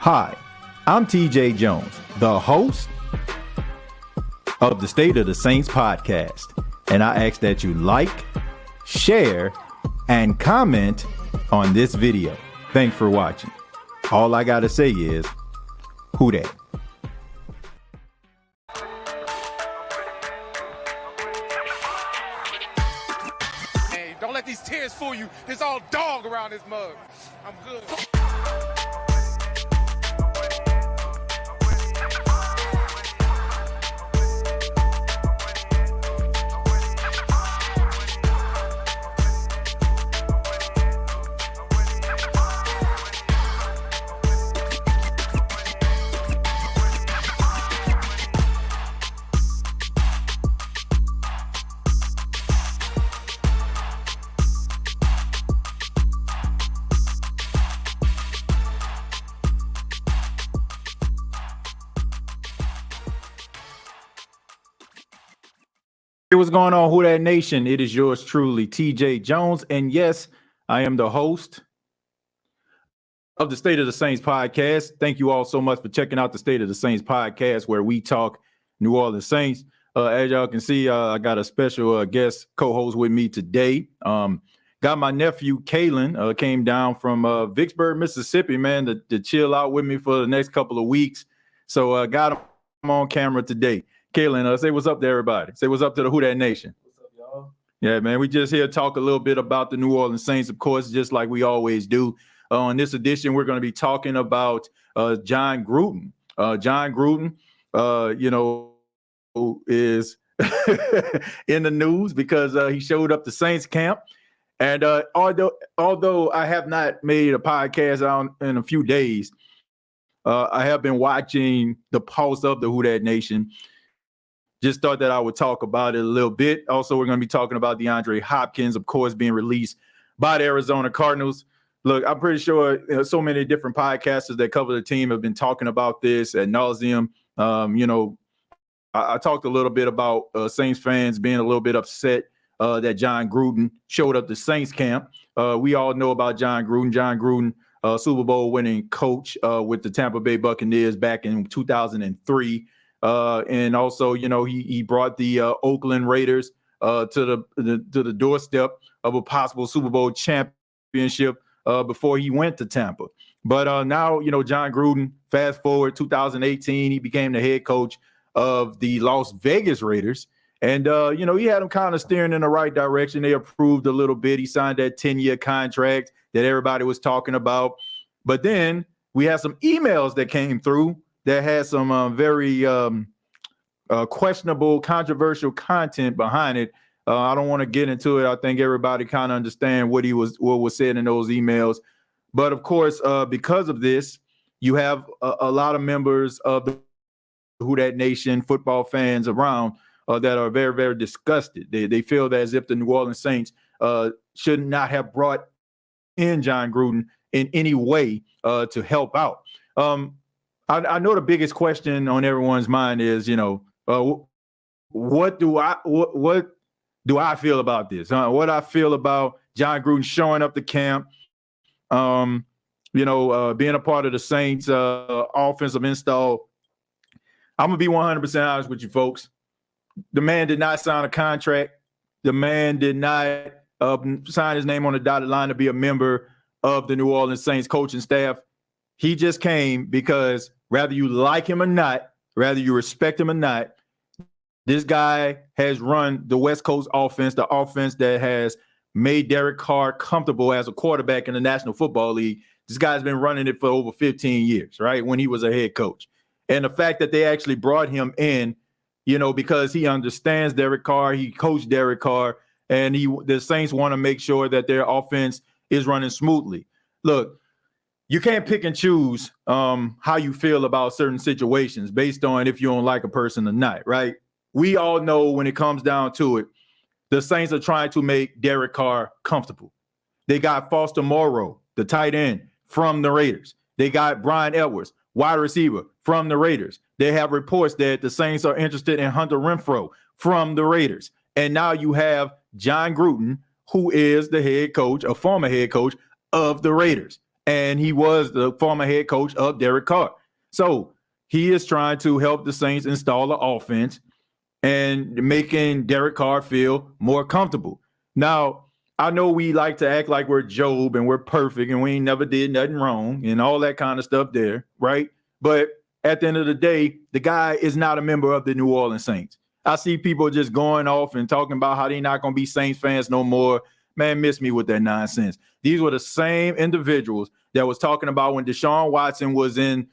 Hi, I'm TJ Jones, the host of the State of the Saints podcast, and I ask that you like, share, and comment on this video. Thanks for watching. All I gotta say is, who dat? Hey, don't let these tears fool you. There's all dog around this mug. I'm good. Hey, what's going on, Who Dat Nation? It is yours truly, TJ Jones. And yes, I am the host of the State of the Saints podcast. Thank you all so much for checking out the State of the Saints podcast, where we talk New Orleans Saints. As y'all can see, I got a special guest co-host with me today. Got my nephew, Kalen, came down from Vicksburg, Mississippi, man, to chill out with me for the next couple of weeks. So got him on camera today. Kalen, say what's up to everybody. Say what's up to the Who Dat Nation. What's up, y'all? Yeah, man, we just here to talk a little bit about the New Orleans Saints, of course, just like we always do. On this edition, we're going to be talking about Jon Gruden. Jon Gruden, is in the news because he showed up to Saints camp. And although I have not made a podcast in a few days, I have been watching the pulse of the Who Dat Nation. Just thought that I would talk about it a little bit. Also, we're going to be talking about DeAndre Hopkins, of course, being released by the Arizona Cardinals. Look, I'm pretty sure so many different podcasters that cover the team have been talking about this ad nauseum. I talked a little bit about Saints fans being a little bit upset that Jon Gruden showed up to Saints camp. We all know about Jon Gruden. Jon Gruden, Super Bowl winning coach with the Tampa Bay Buccaneers back in 2003. And also, he brought the Oakland Raiders to the doorstep of a possible Super Bowl championship before he went to Tampa. But now, Jon Gruden, fast forward 2018, he became the head coach of the Las Vegas Raiders. And, he had him kind of steering in the right direction. They approved a little bit. He signed that 10-year contract that everybody was talking about. But then we had some emails that came through that had some very questionable, controversial content behind it. I don't want to get into it. I think everybody kind of understand what was said in those emails. But of course, because of this, you have a lot of members of the Who Dat Nation football fans around that are very, very disgusted. They feel that as if the New Orleans Saints should not have brought in Jon Gruden in any way to help out. I know the biggest question on everyone's mind is, what do I feel about this? What I feel about Jon Gruden showing up to camp, being a part of the Saints offensive install. I'm gonna be 100% honest with you folks. The man did not sign a contract. The man did not sign his name on the dotted line to be a member of the New Orleans Saints coaching staff. He just came because whether you like him or not, whether you respect him or not, this guy has run the West Coast offense, the offense that has made Derek Carr comfortable as a quarterback in the National Football League. This guy's been running it for over 15 years, right, when he was a head coach. And the fact that they actually brought him in, because he understands Derek Carr, he coached Derek Carr, and the Saints want to make sure that their offense is running smoothly. Look, you can't pick and choose how you feel about certain situations based on if you don't like a person or not, right? We all know when it comes down to it, the Saints are trying to make Derek Carr comfortable. They got Foster Moreau, the tight end, from the Raiders. They got Brian Edwards, wide receiver, from the Raiders. They have reports that the Saints are interested in Hunter Renfrow from the Raiders. And now you have Jon Gruden, who is the head coach, a former head coach of the Raiders. And he was the former head coach of Derek Carr. So he is trying to help the Saints install an offense and making Derek Carr feel more comfortable. Now, I know we like to act like we're Job and we're perfect and we ain't never did nothing wrong and all that kind of stuff there, right? But at the end of the day, the guy is not a member of the New Orleans Saints. I see people just going off and talking about how they're not going to be Saints fans no more. Man, miss me with that nonsense. These were the same individuals that was talking about when Deshaun Watson was in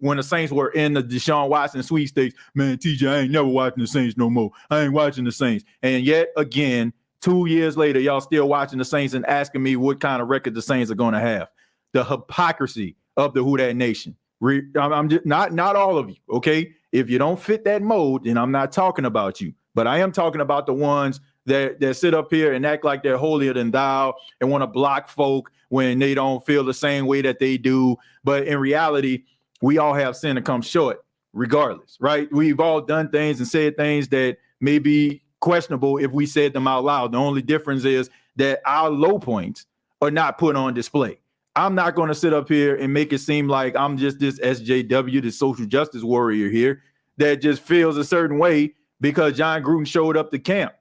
when the Saints were in the Deshaun Watson sweepstakes. Man, TJ, I ain't never watching the Saints no more. I ain't watching the Saints. And yet again, 2 years later, y'all still watching the Saints and asking me what kind of record the Saints are going to have. The hypocrisy of the Who Dat Nation. I'm just not all of you, okay? If you don't fit that mold, then I'm not talking about you. But I am talking about the ones that sit up here and act like they're holier than thou and want to block folk when they don't feel the same way that they do. But in reality, we all have sin to come short regardless, right? We've all done things and said things that may be questionable if we said them out loud. The only difference is that our low points are not put on display. I'm not going to sit up here and make it seem like I'm just this SJW, this social justice warrior here that just feels a certain way because Jon Gruden showed up to camp.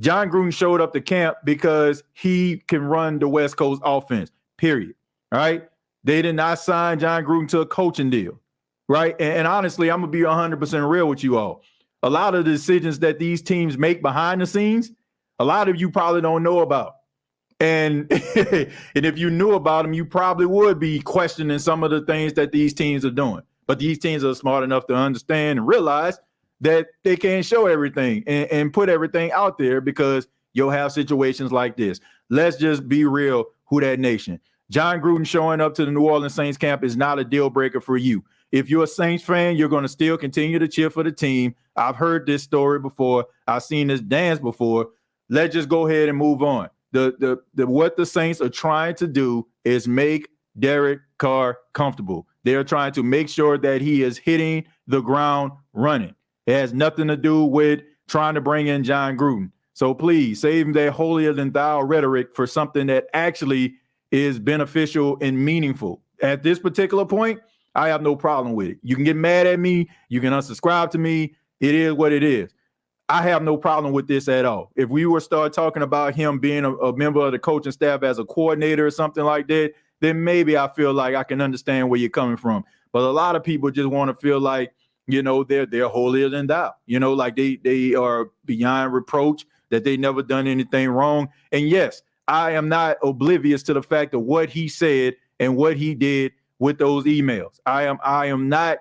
Jon Gruden showed up to camp because he can run the West Coast offense, period. All right? They did not sign Jon Gruden to a coaching deal, right? And honestly, I'm going to be 100% real with you all. A lot of the decisions that these teams make behind the scenes, a lot of you probably don't know about. And, and if you knew about them, you probably would be questioning some of the things that these teams are doing. But these teams are smart enough to understand and realize that they can't show everything and put everything out there because you'll have situations like this. Let's just be real, Who Dat Nation. Jon Gruden showing up to the New Orleans Saints camp is not a deal breaker for you. If you're a Saints fan, you're going to still continue to cheer for the team. I've heard this story before. I've seen this dance before. Let's just go ahead and move on. What the Saints are trying to do is make Derek Carr comfortable. They're trying to make sure that he is hitting the ground running. It has nothing to do with trying to bring in Jon Gruden. So please save that holier than thou rhetoric for something that actually is beneficial and meaningful. At this particular point, I have no problem with it. You can get mad at me. You can unsubscribe to me. It is what it is. I have no problem with this at all. If we were start talking about him being a member of the coaching staff as a coordinator or something like that, then maybe I feel like I can understand where you're coming from. But a lot of people just want to feel like, they're holier than thou, like they are beyond reproach, that they never done anything wrong. And yes, I am not oblivious to the fact of what he said and what he did with those emails. I am not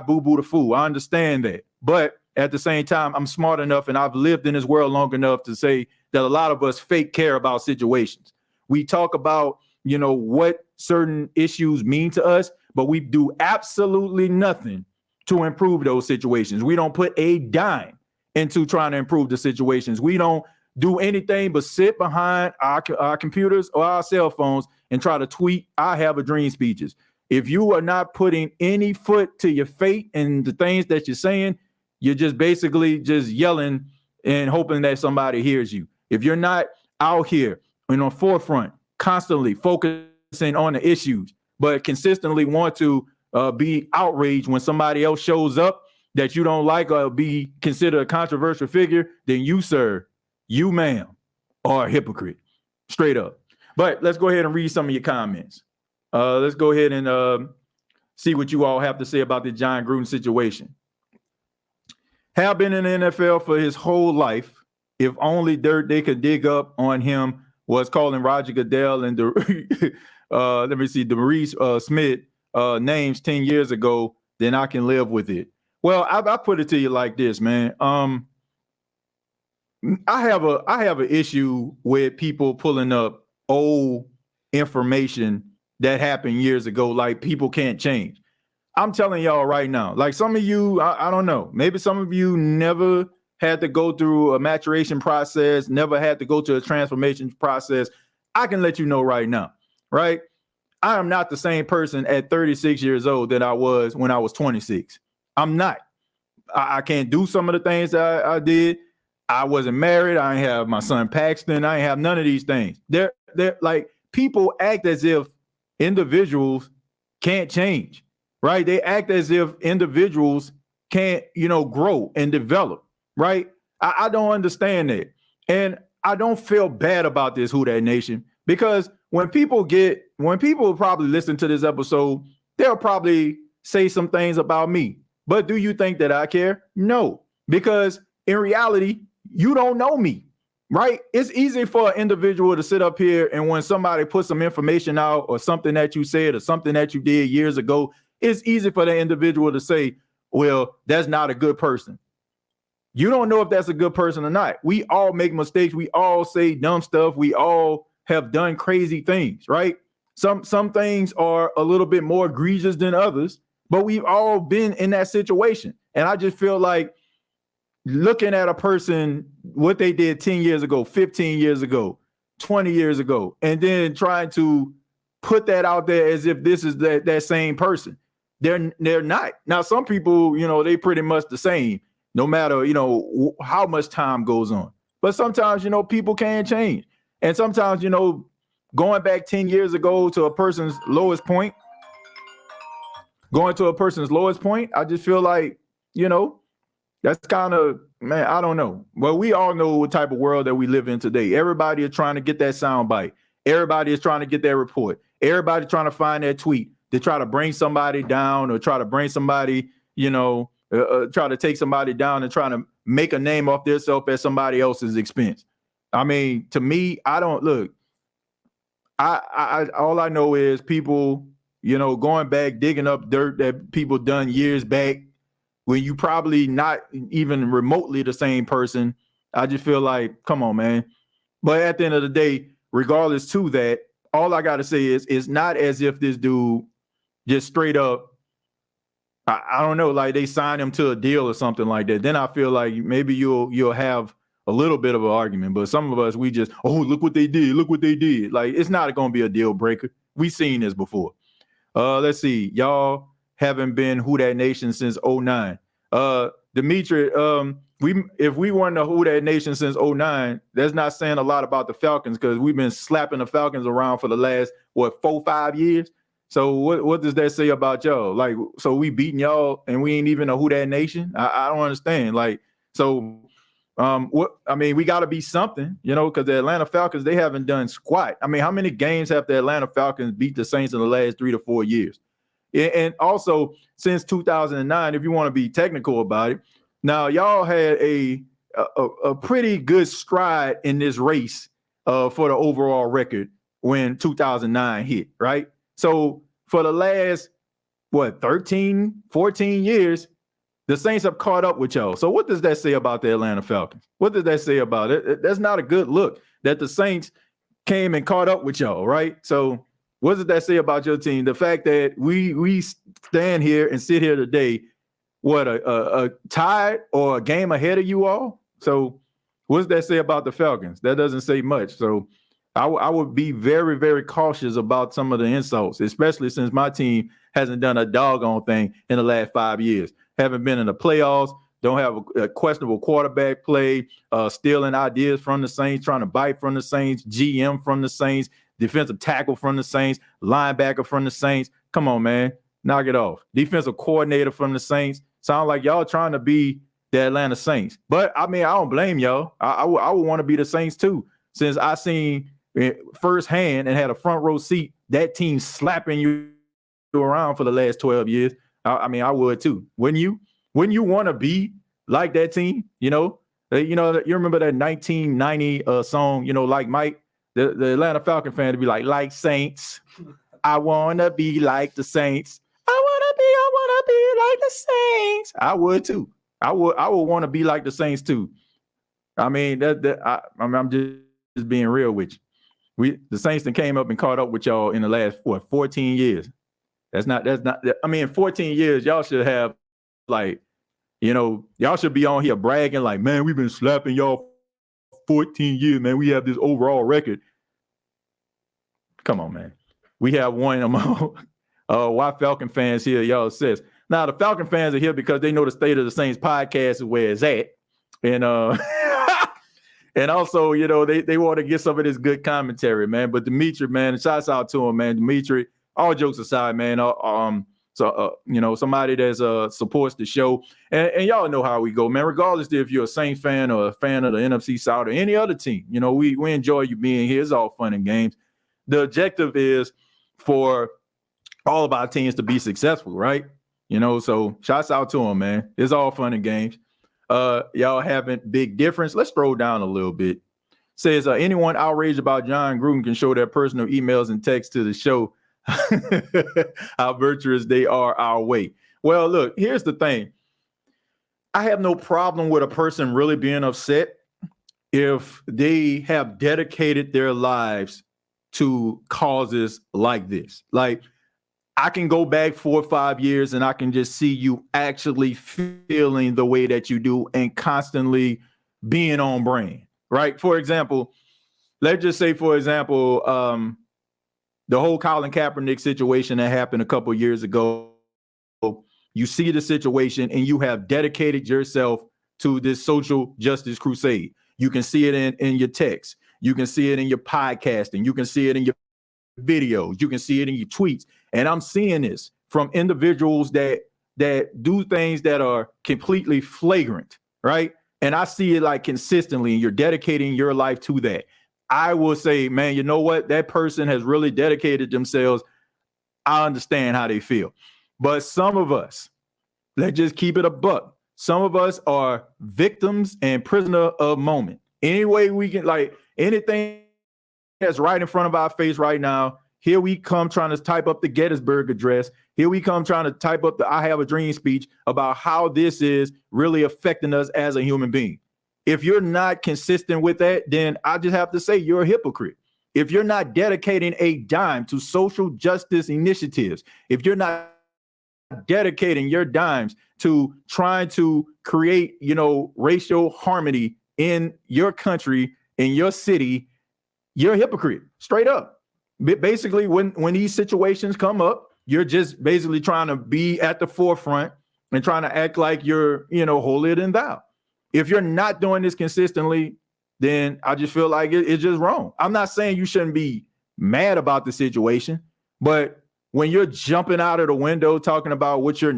boo-boo the fool. I understand that. But at the same time, I'm smart enough and I've lived in this world long enough to say that a lot of us fake care about situations. We talk about, what certain issues mean to us, but we do absolutely nothing to improve those situations. We don't put a dime into trying to improve the situations. We don't do anything but sit behind our computers or our cell phones and try to tweet "I have a dream" speeches. If you are not putting any foot to your fate and the things that you're saying, you're just basically just yelling and hoping that somebody hears you. If you're not out here in the forefront, constantly focusing on the issues, but consistently want to be outraged when somebody else shows up that you don't like or be considered a controversial figure, then you, sir, you, ma'am, are a hypocrite. Straight up. But let's go ahead and read some of your comments. Let's go ahead and see what you all have to say about the Jon Gruden situation. Have been in the NFL for his whole life. If only dirt they could dig up on him was calling Roger Goodell and DeMaurice Smith names 10 years ago, then I can live with it. Well, I put it to you like this, man. I have an issue with people pulling up old information that happened years ago, like people can't change. I'm telling y'all right now, like some of you, I don't know, maybe some of you never had to go through a maturation process, never had to go to a transformation process. I can let you know right now, right? I am not the same person at 36 years old that I was when I was 26. I'm not. I can't do some of the things that I did. I wasn't married. I didn't have my son Paxton. I didn't have none of these things. They're like, people act as if individuals can't change, right? They act as if individuals can't, grow and develop, right? I don't understand that. And I don't feel bad about this Who Dat Nation, because when people probably listen to this episode, they'll probably say some things about me. But do you think that I care? No, because in reality, you don't know me, right? It's easy for an individual to sit up here and when somebody puts some information out or something that you said or something that you did years ago, it's easy for the individual to say, well, that's not a good person. You don't know if that's a good person or not. We all make mistakes. We all say dumb stuff. We all have done crazy things, right? Some things are a little bit more egregious than others, but we've all been in that situation. And I just feel like looking at a person, what they did 10 years ago, 15 years ago, 20 years ago, and then trying to put that out there as if this is that same person. They're not. Now, some people, they pretty much the same, no matter, how much time goes on. But sometimes, people can change. And sometimes, going back 10 years ago to a person's lowest point, I just feel like, that's kind of, man, I don't know. Well, we all know what type of world that we live in today. Everybody is trying to get that sound bite. Everybody is trying to get that report. Everybody trying to find that tweet to try to bring somebody down or try to bring somebody, try to take somebody down and try to make a name off themselves at somebody else's expense. I mean, to me, I don't look. I all I know is people, going back, digging up dirt that people done years back, when you probably not even remotely the same person. I just feel like, come on, man. But at the end of the day, regardless to that, all I got to say is it's not as if this dude just straight up, I don't know, like they signed him to a deal or something like that. Then I feel like maybe you'll have a little bit of an argument. But some of us, we just, look what they did. Look what they did. Like, it's not going to be a deal breaker. We've seen this before. Let's see. Y'all haven't been Who Dat Nation since 09. Dimitri, if we weren't a Who Dat Nation since 09, that's not saying a lot about the Falcons, because we've been slapping the Falcons around for the last, 4-5 years. So what does that say about y'all? Like, so we beating y'all and we ain't even a Who Dat Nation? I don't understand. Like, so we got to be something, because the Atlanta Falcons, they haven't done squat. I mean, how many games have the Atlanta Falcons beat the Saints in the last 3 to 4 years? And also, since 2009, if you want to be technical about it, now y'all had a pretty good stride in this race for the overall record when 2009 hit, right? So for the last, 13, 14 years, the Saints have caught up with y'all. So what does that say about the Atlanta Falcons? What does that say about it? That's not a good look that the Saints came and caught up with y'all, right? So what does that say about your team? The fact that we stand here and sit here today, a tied or a game ahead of you all? So what does that say about the Falcons? That doesn't say much. So I would be very, very cautious about some of the insults, especially since my team hasn't done a doggone thing in the last 5 years. Haven't been in the playoffs, don't have a questionable quarterback play, stealing ideas from the Saints, trying to bite from the Saints, GM from the Saints, defensive tackle from the Saints, linebacker from the Saints. Come on, man. Knock it off. Defensive coordinator from the Saints. Sound like y'all trying to be the Atlanta Saints. But, I mean, I don't blame y'all. I would want to be the Saints too, since I seen firsthand and had a front row seat, that team slapping you around for the last 12 years, I mean, I would too. Wouldn't you? Wouldn't you want to be like that team? You remember that 1990 song, like Mike, the Atlanta Falcon fan to be like Saints. I want to be like the Saints. I want to be like the Saints. I would too. I would want to be like the Saints too. I mean, I'm just being real with you. The Saints that came up and caught up with y'all in the last 14 years. That's not. I mean, in 14 years, y'all should have y'all should be on here bragging like, man, we've been slapping y'all 14 years, man. We have this overall record. Come on, man. We have one among why Falcon fans here, y'all says. Now, the Falcon fans are here because they know the State of the Saints podcast is where it's at. And and also, they want to get some of this good commentary, man. But Dimitri, man, shouts out to him, man. Dimitri, all jokes aside, man. Somebody that supports the show. And y'all know how we go, man. Regardless if you're a Saints fan or a fan of the NFC South or any other team, we enjoy you being here. It's all fun and games. The objective is for all of our teams to be successful, right? So shouts out to them, man. It's all fun and games. Y'all having big difference. Let's scroll down a little bit. Says anyone outraged about Jon Gruden can show their personal emails and text to the show how virtuous they are our way. Well, look, here's the thing. I have no problem with a person really being upset if they have dedicated their lives to causes like this. Like, I can go back 4 or 5 years and I can just see you actually feeling the way that you do and constantly being on brand, right? For example, let's just say, the whole Colin Kaepernick situation that happened a couple of years ago. You see the situation and you have dedicated yourself to this social justice crusade. You can see it in your text. You can see it in your podcasting. You can see it in your videos. You can see it in your tweets. And I'm seeing this from individuals that do things that are completely flagrant, right? And I see it like consistently, and you're dedicating your life to that. I will say, man, you know what? That person has really dedicated themselves. I understand how they feel. But some of us, let's just keep it a buck. Some of us are victims and prisoner of moment. Any way we can, like anything that's right in front of our face right now, here we come trying to type up the Gettysburg Address. Here we come trying to type up the I Have a Dream speech about how this is really affecting us as a human being. If you're not consistent with that, then I just have to say you're a hypocrite. If you're not dedicating a dime to social justice initiatives, if you're not dedicating your dimes to trying to create, racial harmony in your country, in your city, you're a hypocrite, straight up. Basically, when these situations come up, you're just basically trying to be at the forefront and trying to act like you're, holier than thou. If you're not doing this consistently, then I just feel like it's just wrong. I'm not saying you shouldn't be mad about the situation, but when you're jumping out of the window talking about what you're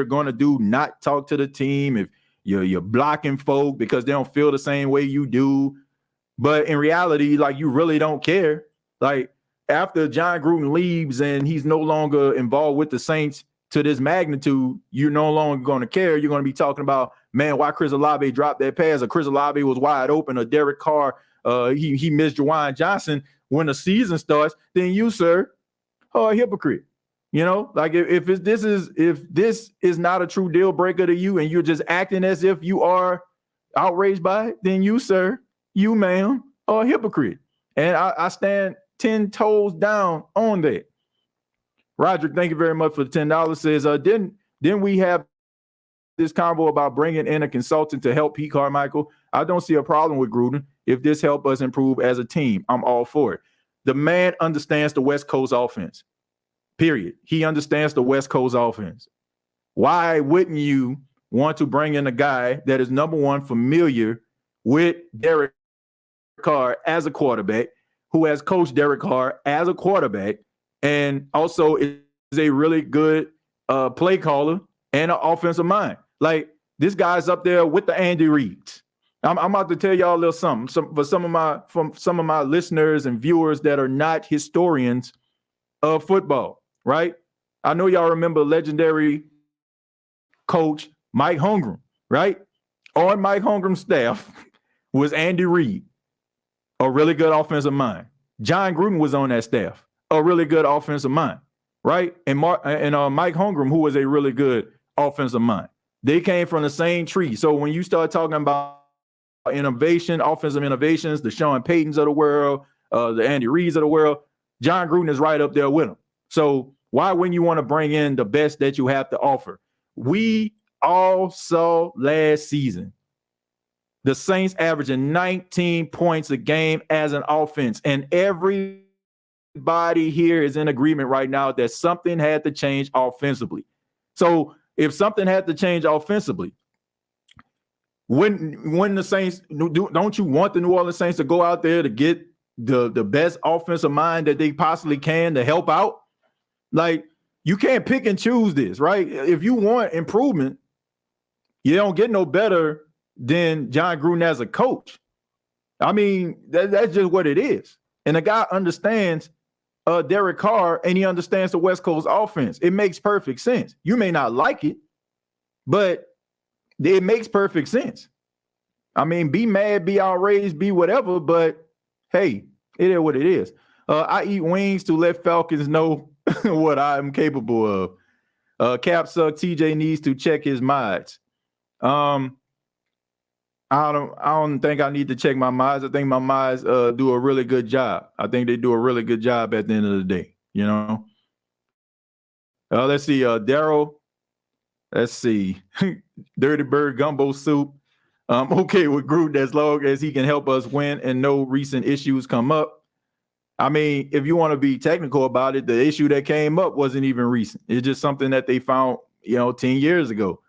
going to do, not talk to the team, if you're blocking folk because they don't feel the same way you do, but in reality, like, you really don't care. Like, after Jon Gruden leaves and he's no longer involved with the Saints to this magnitude, you're no longer going to care. You're going to be talking about, man, why Chris Olave dropped that pass, or Chris Olave was wide open, or Derek Carr, he missed Jawan Johnson when the season starts. Then you, sir, are a hypocrite. Like, if this is not a true deal breaker to you and you're just acting as if you are outraged by it, then you, sir, you, ma'am, are a hypocrite. And I stand 10 toes down on that. Roderick, thank you very much for the $10. Says, didn't we have this convo about bringing in a consultant to help Pete Carmichael? I don't see a problem with Gruden. If this help us improve as a team, I'm all for it. The man understands the West Coast offense, period. He understands the West Coast offense. Why wouldn't you want to bring in a guy that is, number one, familiar with Derek Carr as a quarterback, who has coached Derek Carr as a quarterback, and also is a really good play caller and an offensive mind? Like, this guy's up there with the Andy Reeds. I'm about to tell y'all a little something. For some of my listeners and viewers that are not historians of football, right? I know y'all remember legendary coach Mike Holmgren, right? On Mike Holmgren's staff was Andy Reid, a really good offensive mind. Jon Gruden was on that staff, a really good offensive mind, right? And Mike Holmgren, who was a really good offensive mind. They came from the same tree. So when you start talking about innovation, offensive innovations, the Sean Paytons of the world, the Andy Reids of the world, Jon Gruden is right up there with them. So why wouldn't you want to bring in the best that you have to offer? We all saw last season the Saints averaging 19 points a game as an offense, and everybody here is in agreement right now that something had to change offensively. So if something had to change offensively, when the Saints, don't you want the New Orleans Saints to go out there to get the best offensive mind that they possibly can to help out? Like, you can't pick and choose this, right? If you want improvement, you don't get no better than Jon Gruden as a coach. I mean, that's just what it is. And the guy understands Derek Carr, and he understands the West Coast offense. It makes perfect sense. You may not like it, but it makes perfect sense. I mean, be mad, be outraged, be whatever, but hey, it is what it is. I eat wings to let Falcons know what I'm capable of. Cap Suck TJ needs to check his mods. I don't think I need to check my mods. I think my mods do a really good job. I think they do a really good job at the end of the day, you know. Let's see, Daryl. Let's see. Dirty Bird Gumbo Soup. Okay with Gruden as long as he can help us win and no recent issues come up. I mean, if you want to be technical about it, the issue that came up wasn't even recent. It's just something that they found, 10 years ago.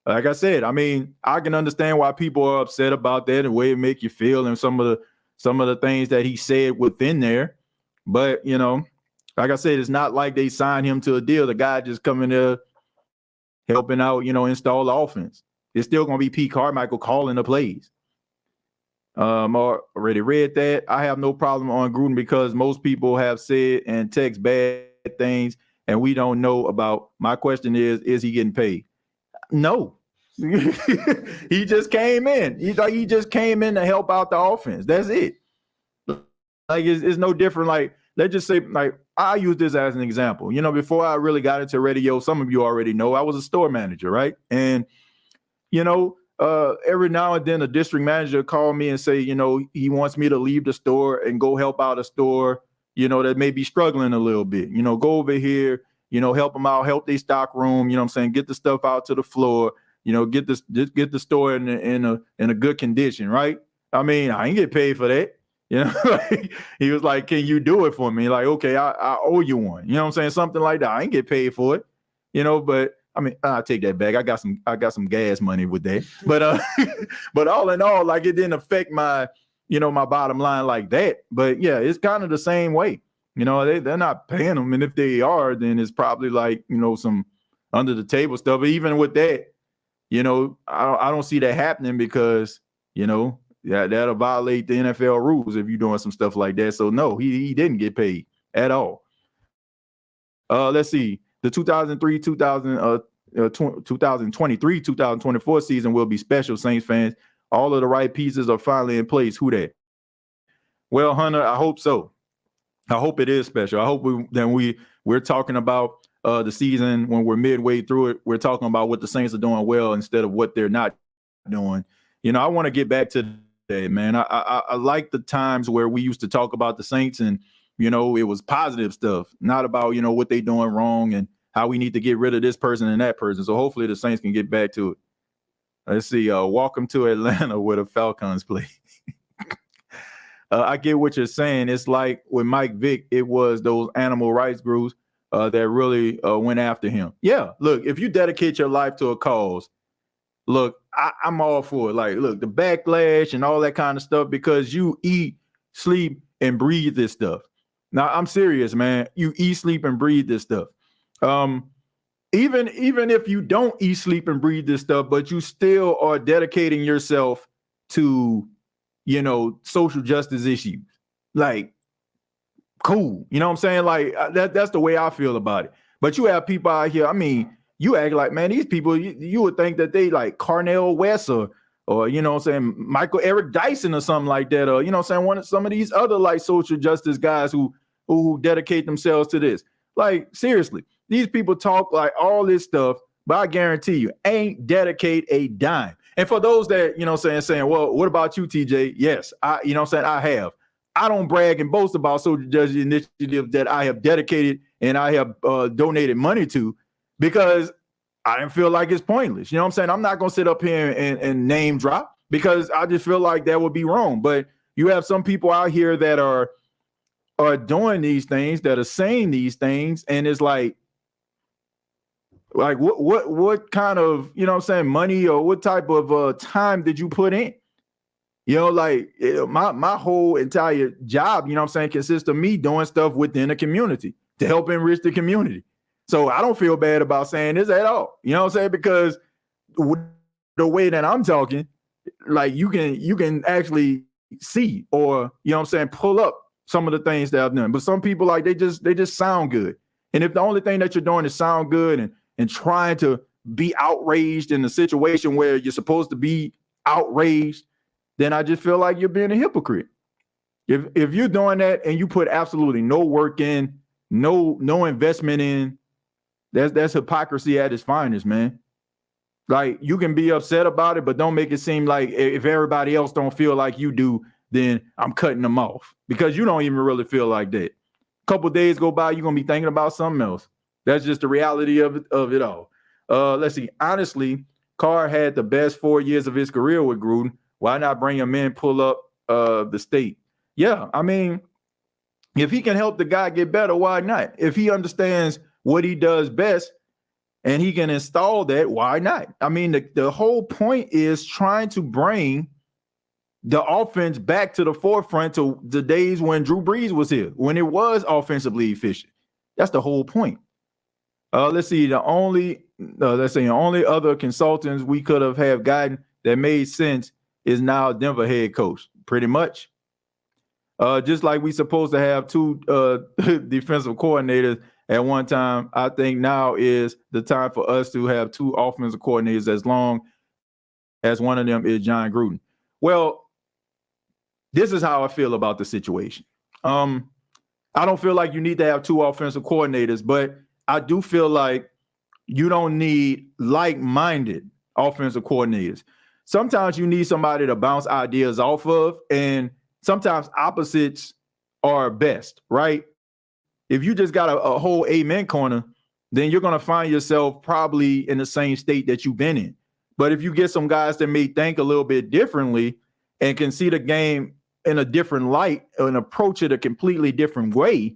Like I said, I mean, I can understand why people are upset about that and the way it make you feel and some of the things that he said within there. But, like I said, it's not like they signed him to a deal. The guy just coming there helping out, install the offense. It's still going to be Pete Carmichael calling the plays. Already read that. I have no problem on Gruden because most people have said and text bad things and we don't know about. My question is he getting paid? No. He just came in. He just came in to help out the offense. That's it. Like it's no different. Like, let's just say, like, I use this as an example. Before I really got into radio, some of you already know I was a store manager, right? And every now and then a district manager called me and say, he wants me to leave the store and go help out a store, that may be struggling a little bit. Go over here, help them out, help their stock room, get the stuff out to the floor, get the store in a good condition, right? I mean, I ain't get paid for that. He was like, can you do it for me? Like, okay, I owe you one. Something like that. I ain't get paid for it, but I mean, I take that back. I got some gas money with that. But but all in all, like, it didn't affect my, my bottom line like that. But yeah, it's kind of the same way. They're not paying them. And if they are, then it's probably like, some under the table stuff. But even with that, I don't see that happening because, that'll violate the NFL rules if you're doing some stuff like that. So no, he didn't get paid at all. Let's see. The 2023-2024 season will be special, Saints fans. All of the right pieces are finally in place. Who that? Well, Hunter, I hope so. I hope it is special. I hope we're talking about the season when we're midway through it. We're talking about what the Saints are doing well instead of what they're not doing. I want to get back to that, man. I like the times where we used to talk about the Saints and it was positive stuff, not about, what they doing wrong and how we need to get rid of this person and that person. So hopefully the Saints can get back to it. Let's see. Welcome to Atlanta where the Falcons play. I get what you're saying. It's like with Mike Vick, it was those animal rights groups that really went after him. Yeah, look, if you dedicate your life to a cause, look, I'm all for it. Like, look, the backlash and all that kind of stuff because you eat, sleep, and breathe this stuff. Now, I'm serious, man. You eat, sleep, and breathe this stuff. Even if you don't eat, sleep, and breathe this stuff, but you still are dedicating yourself to, social justice issues. Like, cool. You know what I'm saying? Like that's the way I feel about it. But you have people out here, I mean, you act like, man, these people, you would think that they like Carnell West or you know what I'm saying, Michael Eric Dyson or something like that, or you know what I'm saying, some of these other like social justice guys who dedicate themselves to this. Like, seriously, these people talk like all this stuff, but I guarantee you ain't dedicate a dime. And for those that, saying, well, what about you, TJ? Yes, I have. I don't brag and boast about social justice initiatives that I have dedicated and I have donated money to, because I didn't feel like it's pointless. You know what I'm saying? I'm not going to sit up here and name drop, because I just feel like that would be wrong. But you have some people out here that are doing these things, that are saying these things, and it's like what kind of, money or what type of time did you put in? My whole entire job, consists of me doing stuff within the community to help enrich the community. So I don't feel bad about saying this at all. You know what I'm saying? Because the way that I'm talking, like you can actually see, or, pull up some of the things that I've done. But some people, like, they just sound good. And if the only thing that you're doing is sound good and trying to be outraged in a situation where you're supposed to be outraged, then I just feel like you're being a hypocrite. If you're doing that and you put absolutely no work in, no investment in, that's hypocrisy at its finest, man. Like, you can be upset about it, but don't make it seem like if everybody else don't feel like you do, then I'm cutting them off, because you don't even really feel like that. A couple days go by, you're gonna be thinking about something else. That's just the reality of it all. Let's see. Honestly, Carr had the best 4 years of his career with Gruden. Why not bring him in, pull up the state? Yeah, I mean, if he can help the guy get better, why not? If he understands what he does best and he can install that, why not? I mean, the whole point is trying to bring the offense back to the forefront to the days when Drew Brees was here, when it was offensively efficient. That's the whole point. Let's see. The only other consultants we could have gotten that made sense is now Denver head coach, pretty much. Just like we supposed to have two defensive coordinators at one time, I think now is the time for us to have two offensive coordinators, as long as one of them is Jon Gruden. Well, this is how I feel about the situation. I don't feel like you need to have two offensive coordinators, but I do feel like you don't need like-minded offensive coordinators. Sometimes you need somebody to bounce ideas off of, and sometimes opposites are best, right? If you just got a whole amen corner, then you're going to find yourself probably in the same state that you've been in. But if you get some guys that may think a little bit differently and can see the game in a different light and approach it a completely different way,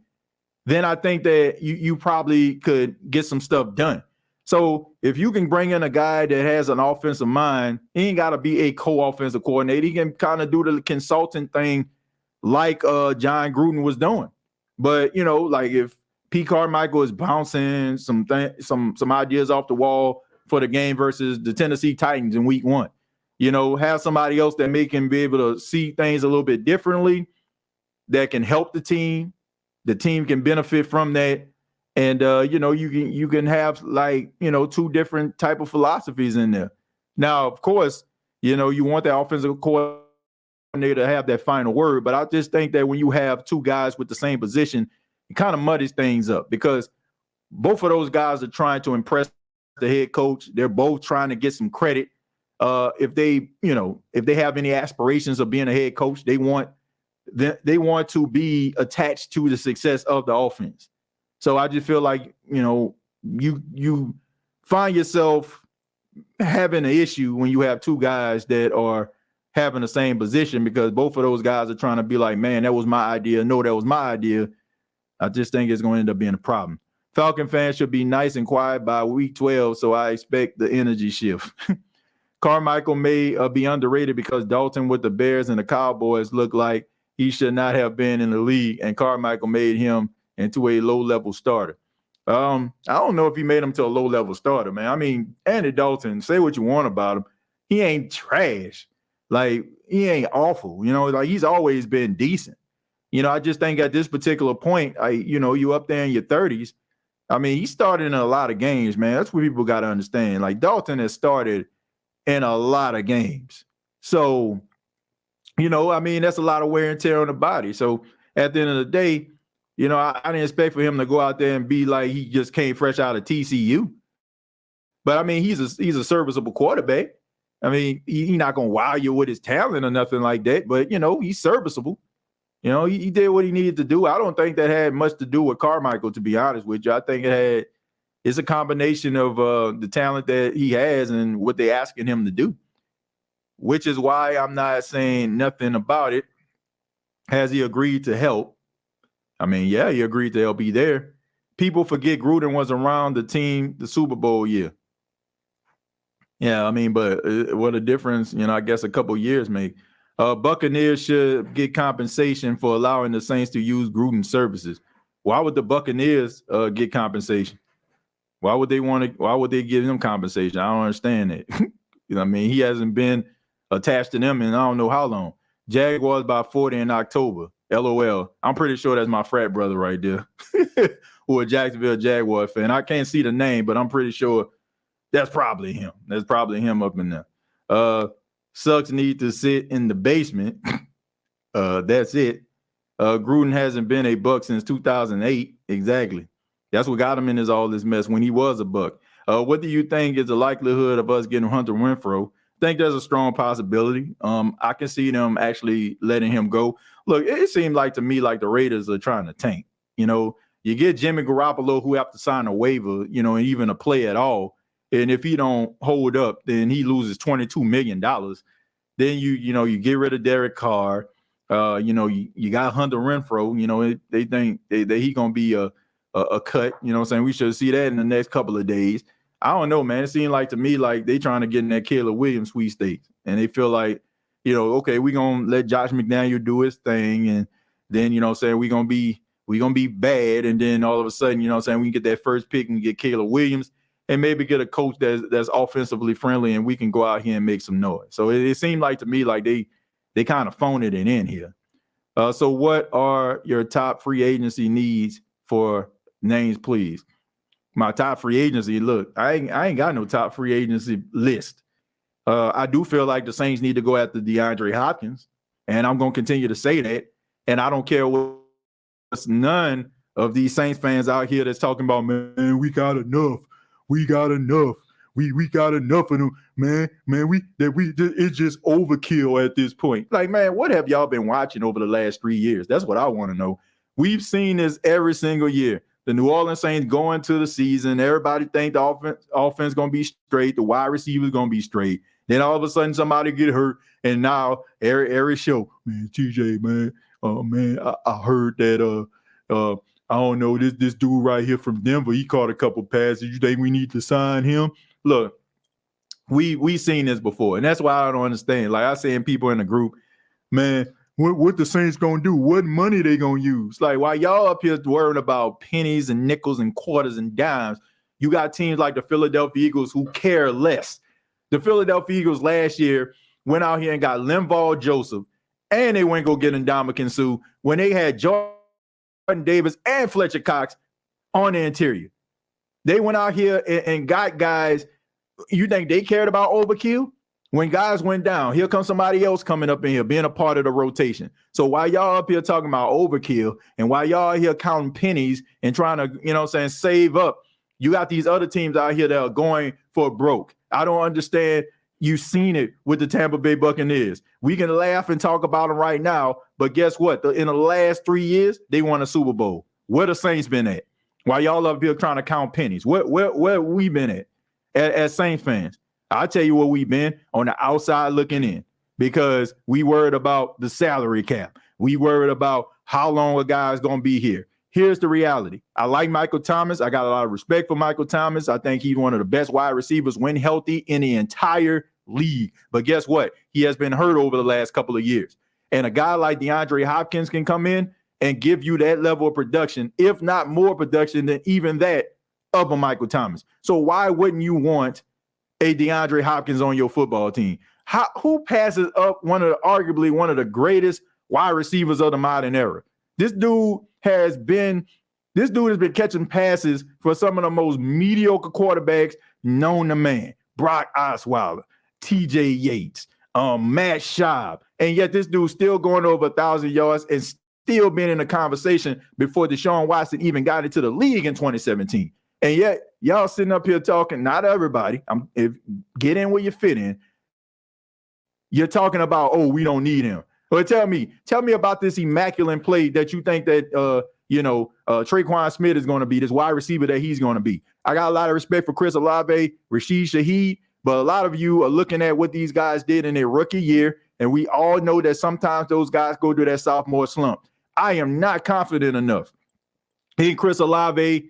then I think that you probably could get some stuff done. So if you can bring in a guy that has an offensive mind, he ain't got to be a co-offensive coordinator. He can kind of do the consultant thing like Jon Gruden was doing. But, like if P. Carmichael is bouncing some ideas off the wall for the game versus the Tennessee Titans in week 1, have somebody else that may can be able to see things a little bit differently, that can help the team. The team can benefit from that. And, you can have like, two different type of philosophies in there. Now, of course, you want the offensive coordinator to have that final word. But I just think that when you have two guys with the same position, it kind of muddies things up, because both of those guys are trying to impress the head coach. They're both trying to get some credit. If they have any aspirations of being a head coach, they want to be attached to the success of the offense. So I just feel like, you find yourself having an issue when you have two guys that are having the same position, because both of those guys are trying to be like, man, that was my idea. No, that was my idea. I just think it's going to end up being a problem. Falcon fans should be nice and quiet by week 12, so I expect the energy shift. Carmichael may be underrated because Dalton with the Bears and the Cowboys looked like he should not have been in the league, and Carmichael made him into a low-level starter. I don't know if he made him to a low-level starter, man. I mean, Andy Dalton, say what you want about him, he ain't trash. Like, he ain't awful, like he's always been decent. I just think at this particular point, you up there in your 30s. I mean, he started in a lot of games, man. That's what people got to understand. Like, Dalton has started in a lot of games. So, I mean, that's a lot of wear and tear on the body. So at the end of the day, I didn't expect for him to go out there and be like he just came fresh out of TCU. But I mean, he's a serviceable quarterback. I mean, he's not gonna wow you with his talent or nothing like that. But he's serviceable. He did what he needed to do. I don't think that had much to do with Carmichael, to be honest with you. I think it's a combination of the talent that he has and what they're asking him to do, which is why I'm not saying nothing about it. Has he agreed to help? I mean, yeah, he agreed to help be there. People forget Gruden was around the Super Bowl year. Yeah, I mean, but what a difference, I guess a couple years make. Buccaneers should get compensation for allowing the Saints to use Gruden's services. Why would the Buccaneers get compensation? Why would they give him compensation? I don't understand that. I mean, he hasn't been attached to them in I don't know how long. Jaguars by 40 in October. LOL. I'm pretty sure that's my frat brother right there. Who a Jacksonville Jaguar fan. I can't see the name, but I'm pretty sure that's probably him. That's probably him up in there. Sucks need to sit in the basement. That's it. Gruden hasn't been a Buck since 2008. Exactly. That's what got him in all this mess when he was a Buck. What do you think is the likelihood of us getting Hunter Renfrow? I think there's a strong possibility. I can see them actually letting him go. Look, it seemed like to me like the Raiders are trying to tank. You get Jimmy Garoppolo, who have to sign a waiver, and even a play at all. And if he don't hold up, then he loses $22 million. Then you get rid of Derek Carr. You got Hunter Renfrow. They think that he gonna be a cut. You know what I'm saying? We should see that in the next couple of days. I don't know, man. It seemed like to me like they trying to get in that Caleb Williams sweepstakes, and they feel like, okay, we gonna let Josh McDaniel do his thing, and then what I'm saying we gonna be bad, and then all of a sudden what I'm saying we can get that first pick and get Caleb Williams. And maybe get a coach that's offensively friendly, and we can go out here and make some noise. So it seemed like to me like they kind of phoned it in here. So what are your top free agency needs for names, please? My top free agency, look, I ain't got no top free agency list. I do feel like the Saints need to go after DeAndre Hopkins, and I'm going to continue to say that. And I don't care what's none of these Saints fans out here that's talking about, man, we got enough. We got enough. We got enough of them, man. It's just overkill at this point. Like, man, what have y'all been watching over the last 3 years? That's what I want to know. We've seen this every single year. The New Orleans Saints go into the season. Everybody think the offense going to be straight. The wide receiver is going to be straight. Then all of a sudden somebody get hurt. And now every show, man, TJ, man, I heard that I don't know, this dude right here from Denver, he caught a couple passes. You think we need to sign him? Look, we seen this before, and that's why I don't understand. Like I saying, people in the group, man, what the Saints gonna do? What money they gonna use? Like, while y'all up here worrying about pennies and nickels and quarters and dimes, you got teams like the Philadelphia Eagles who care less. The Philadelphia Eagles last year went out here and got Linval Joseph, and they went go get Ndamukong Suh when they had Jordan Davis and Fletcher Cox on the interior. They went out here and got guys. You think they cared about overkill? When guys went down, here comes somebody else coming up in here, being a part of the rotation. So while y'all up here talking about overkill and while y'all here counting pennies and trying to, save up, you got these other teams out here that are going for broke. I don't understand. You've seen it with the Tampa Bay Buccaneers. We can laugh and talk about them right now, but guess what? In the last 3 years, they won a Super Bowl. Where the Saints been at? While y'all up here trying to count pennies, where we been at as Saints fans? I'll tell you where we've been, on the outside looking in, because we worried about the salary cap. We worried about how long a guy's going to be here. Here's the reality. I like Michael Thomas. I got a lot of respect for Michael Thomas. I think he's one of the best wide receivers when healthy in the entire league. But guess what? He has been hurt over the last couple of years. And a guy like DeAndre Hopkins can come in and give you that level of production, if not more production than even that of a Michael Thomas. So why wouldn't you want a DeAndre Hopkins on your football team? Who passes up arguably one of the greatest wide receivers of the modern era? This dude has been catching passes for some of the most mediocre quarterbacks known to man. Brock Osweiler, TJ Yates, Matt Schaub. And yet this dude's still going over 1,000 yards and still being in the conversation before Deshaun Watson even got into the league in 2017. And yet y'all sitting up here talking, not everybody, get in where you fit in. You're talking about, oh, we don't need him. But tell me about this immaculate play that you think that Traquan Smith is going to be, this wide receiver that he's going to be. I got a lot of respect for Chris Olave, Rashid Shaheed, but a lot of you are looking at what these guys did in their rookie year, and we all know that sometimes those guys go through that sophomore slump. I am not confident enough in Chris Olave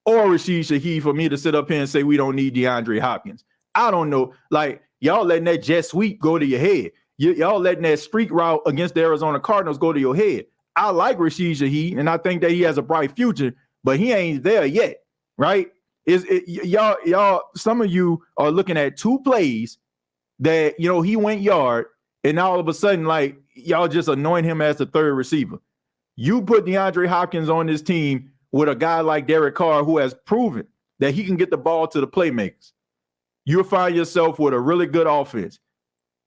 or Rashid Shaheed for me to sit up here and say we don't need DeAndre Hopkins. I don't know. Like, y'all letting that jet sweep go to your head. Y'all letting that streak route against the Arizona Cardinals go to your head. I like Rashid Shaheed, and I think that he has a bright future, but he ain't there yet, right? Y'all, some of you are looking at two plays that, he went yard, and all of a sudden, like, y'all just anoint him as the third receiver. You put DeAndre Hopkins on this team with a guy like Derek Carr who has proven that he can get the ball to the playmakers. You'll find yourself with a really good offense.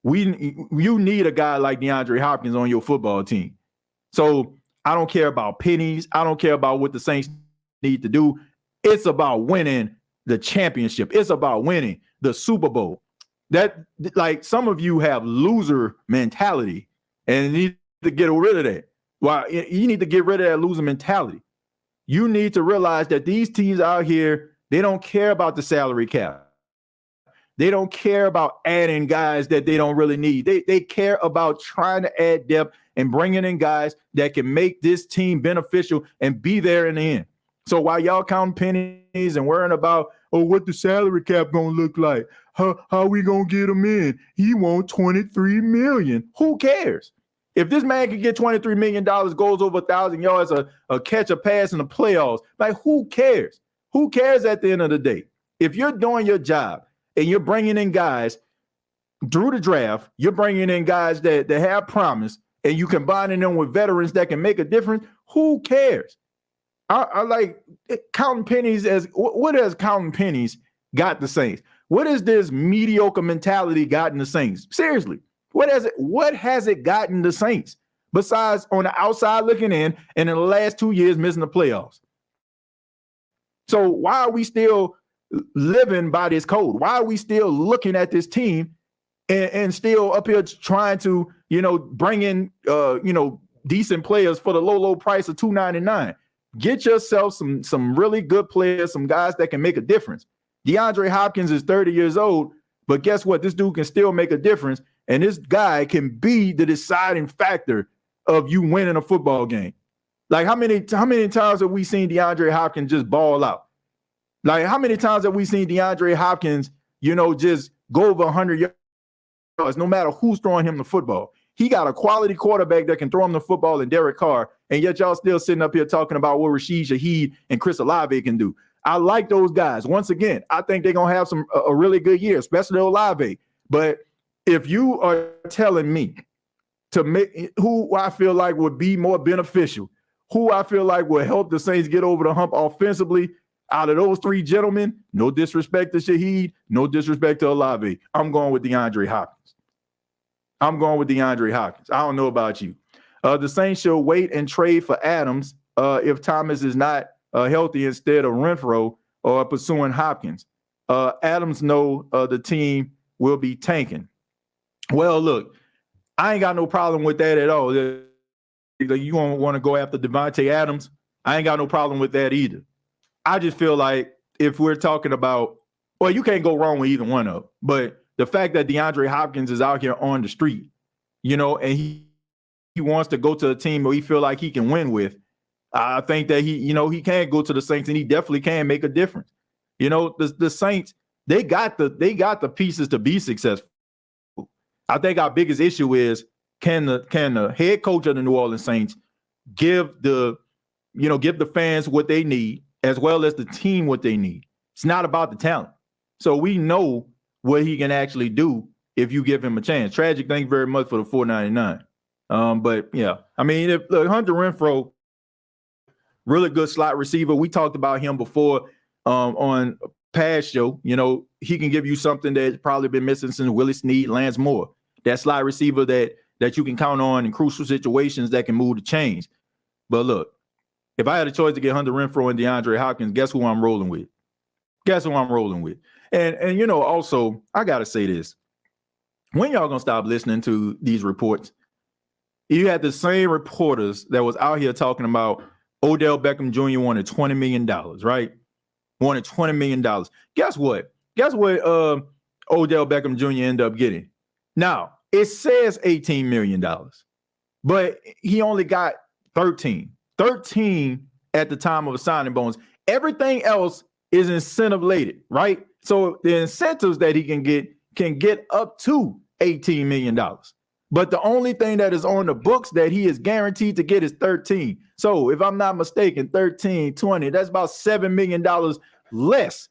You need a guy like DeAndre Hopkins on your football team. So I don't care about pennies. I don't care about what the Saints need to do. It's about winning the championship. It's about winning the Super Bowl. That, like, some of you have loser mentality and need to get rid of that. Well, you need to get rid of that loser mentality. You need to realize that these teams out here, they don't care about the salary cap. They don't care about adding guys that they don't really need. They care about trying to add depth and bringing in guys that can make this team beneficial and be there in the end. So while y'all counting pennies and worrying about, what the salary cap gonna look like, how we gonna get him in? He wants $23 million. Who cares? If this man can get $23 million, goes over 1,000 yards, a catch, a pass in the playoffs, like, who cares? Who cares at the end of the day? If you're doing your job and you're bringing in guys through the draft, you're bringing in guys that have promise, and you combining them with veterans that can make a difference, who cares? I like counting pennies. What has counting pennies got the Saints? What has this mediocre mentality gotten the Saints? Seriously, what has it gotten the Saints besides on the outside looking in and in the last 2 years missing the playoffs? So why are we still living by this code? Why are we still looking at this team and still up here trying to, bring in, decent players for the low price of $299? Get yourself some really good players, some guys that can make a difference. DeAndre Hopkins is 30 years old, but guess what? This dude can still make a difference, and this guy can be the deciding factor of you winning a football game. Like, how many times have we seen DeAndre Hopkins just ball out? Like, how many times have we seen DeAndre Hopkins, just go over 100 yards, no matter who's throwing him the football? He got a quality quarterback that can throw him the football in Derek Carr, and yet y'all still sitting up here talking about what Rashid Shaheed and Chris Olave can do. I like those guys. Once again, I think they're going to have a really good year, especially Olave. But if you are telling me to make who I feel like would be more beneficial, who I feel like will help the Saints get over the hump offensively, out of those three gentlemen, no disrespect to Shaheed, no disrespect to Olave, I'm going with DeAndre Hopkins. I don't know about you. The Saints should wait and trade for Adams if Thomas is not healthy instead of Renfro or pursuing Hopkins. Adams know the team will be tanking. Well, look, I ain't got no problem with that at all. You won't want to go after Devontae Adams. I ain't got no problem with that either. I just feel like if we're talking about, well, you can't go wrong with either one of them. But the fact that DeAndre Hopkins is out here on the street, and he wants to go to a team where he feel like he can win with, I think that he can go to the Saints, and he definitely can make a difference. The Saints, they got the pieces to be successful. I think our biggest issue is can the head coach of the New Orleans Saints give the fans what they need as well as the team what they need. It's not about the talent. So we know what he can actually do if you give him a chance. Tragic, thank you very much for the $4.99. But yeah, I mean, if Hunter Renfrow, really good slot receiver. We talked about him before on a past show. You know, he can give you something that's probably been missing since Willie Snead, Lance Moore. That slot receiver that you can count on in crucial situations that can move the chains. But look, if I had a choice to get Hunter Renfrow and DeAndre Hopkins, guess who I'm rolling with? Guess who I'm rolling with? And you know, also, I gotta say this. When y'all gonna stop listening to these reports? You had the same reporters that was out here talking about Odell Beckham Jr. wanted $20 million, right? Wanted $20 million. Guess what? Guess what Odell Beckham Jr. ended up getting? Now, it says $18 million, but he only got 13. 13 at the time of a signing bonus. Everything else is incentive-lated, right? So the incentives that he can get up to $18 million. But the only thing that is on the books that he is guaranteed to get is 13. So if I'm not mistaken, 13, 20, that's about $7 million less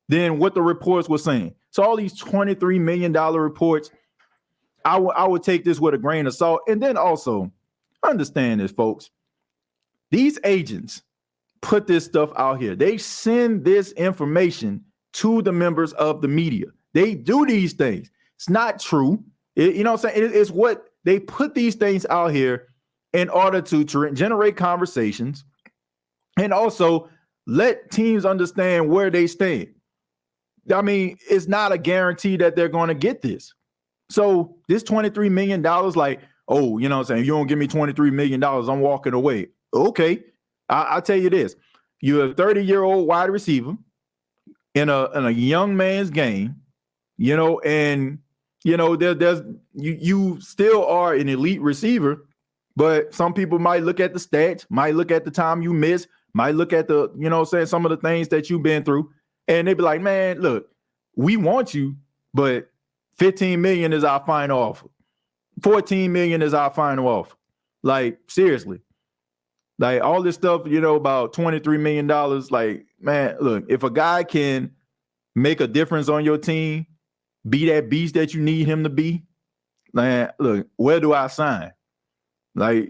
than what the reports were saying. So all these $23 million reports, I would take this with a grain of salt. And then also, understand this, folks. These agents put this stuff out here. They send this information to the members of the media. They do these things. It's not true. You know what I'm saying? It's what they put these things out here in order to generate conversations and also let teams understand where they stand. I mean, it's not a guarantee that they're going to get this. So this $23 million, like, oh, you know what I'm saying? You don't give me $23 million, I'm walking away. Okay. I'll tell you this. You're a 30-year-old wide receiver in a young man's game, you know, and you know, you still are an elite receiver, but some people might look at the stats, might look at the time you miss, might look at the, you know, saying some of the things that you've been through, and they be like, man, look, we want you, but 15 million is our final offer. 14 million is our final offer. Like, seriously. Like, all this stuff, you know, about $23 million, like, man, look, if a guy can make a difference on your team, be that beast that you need him to be, man, look, where do I sign? Like,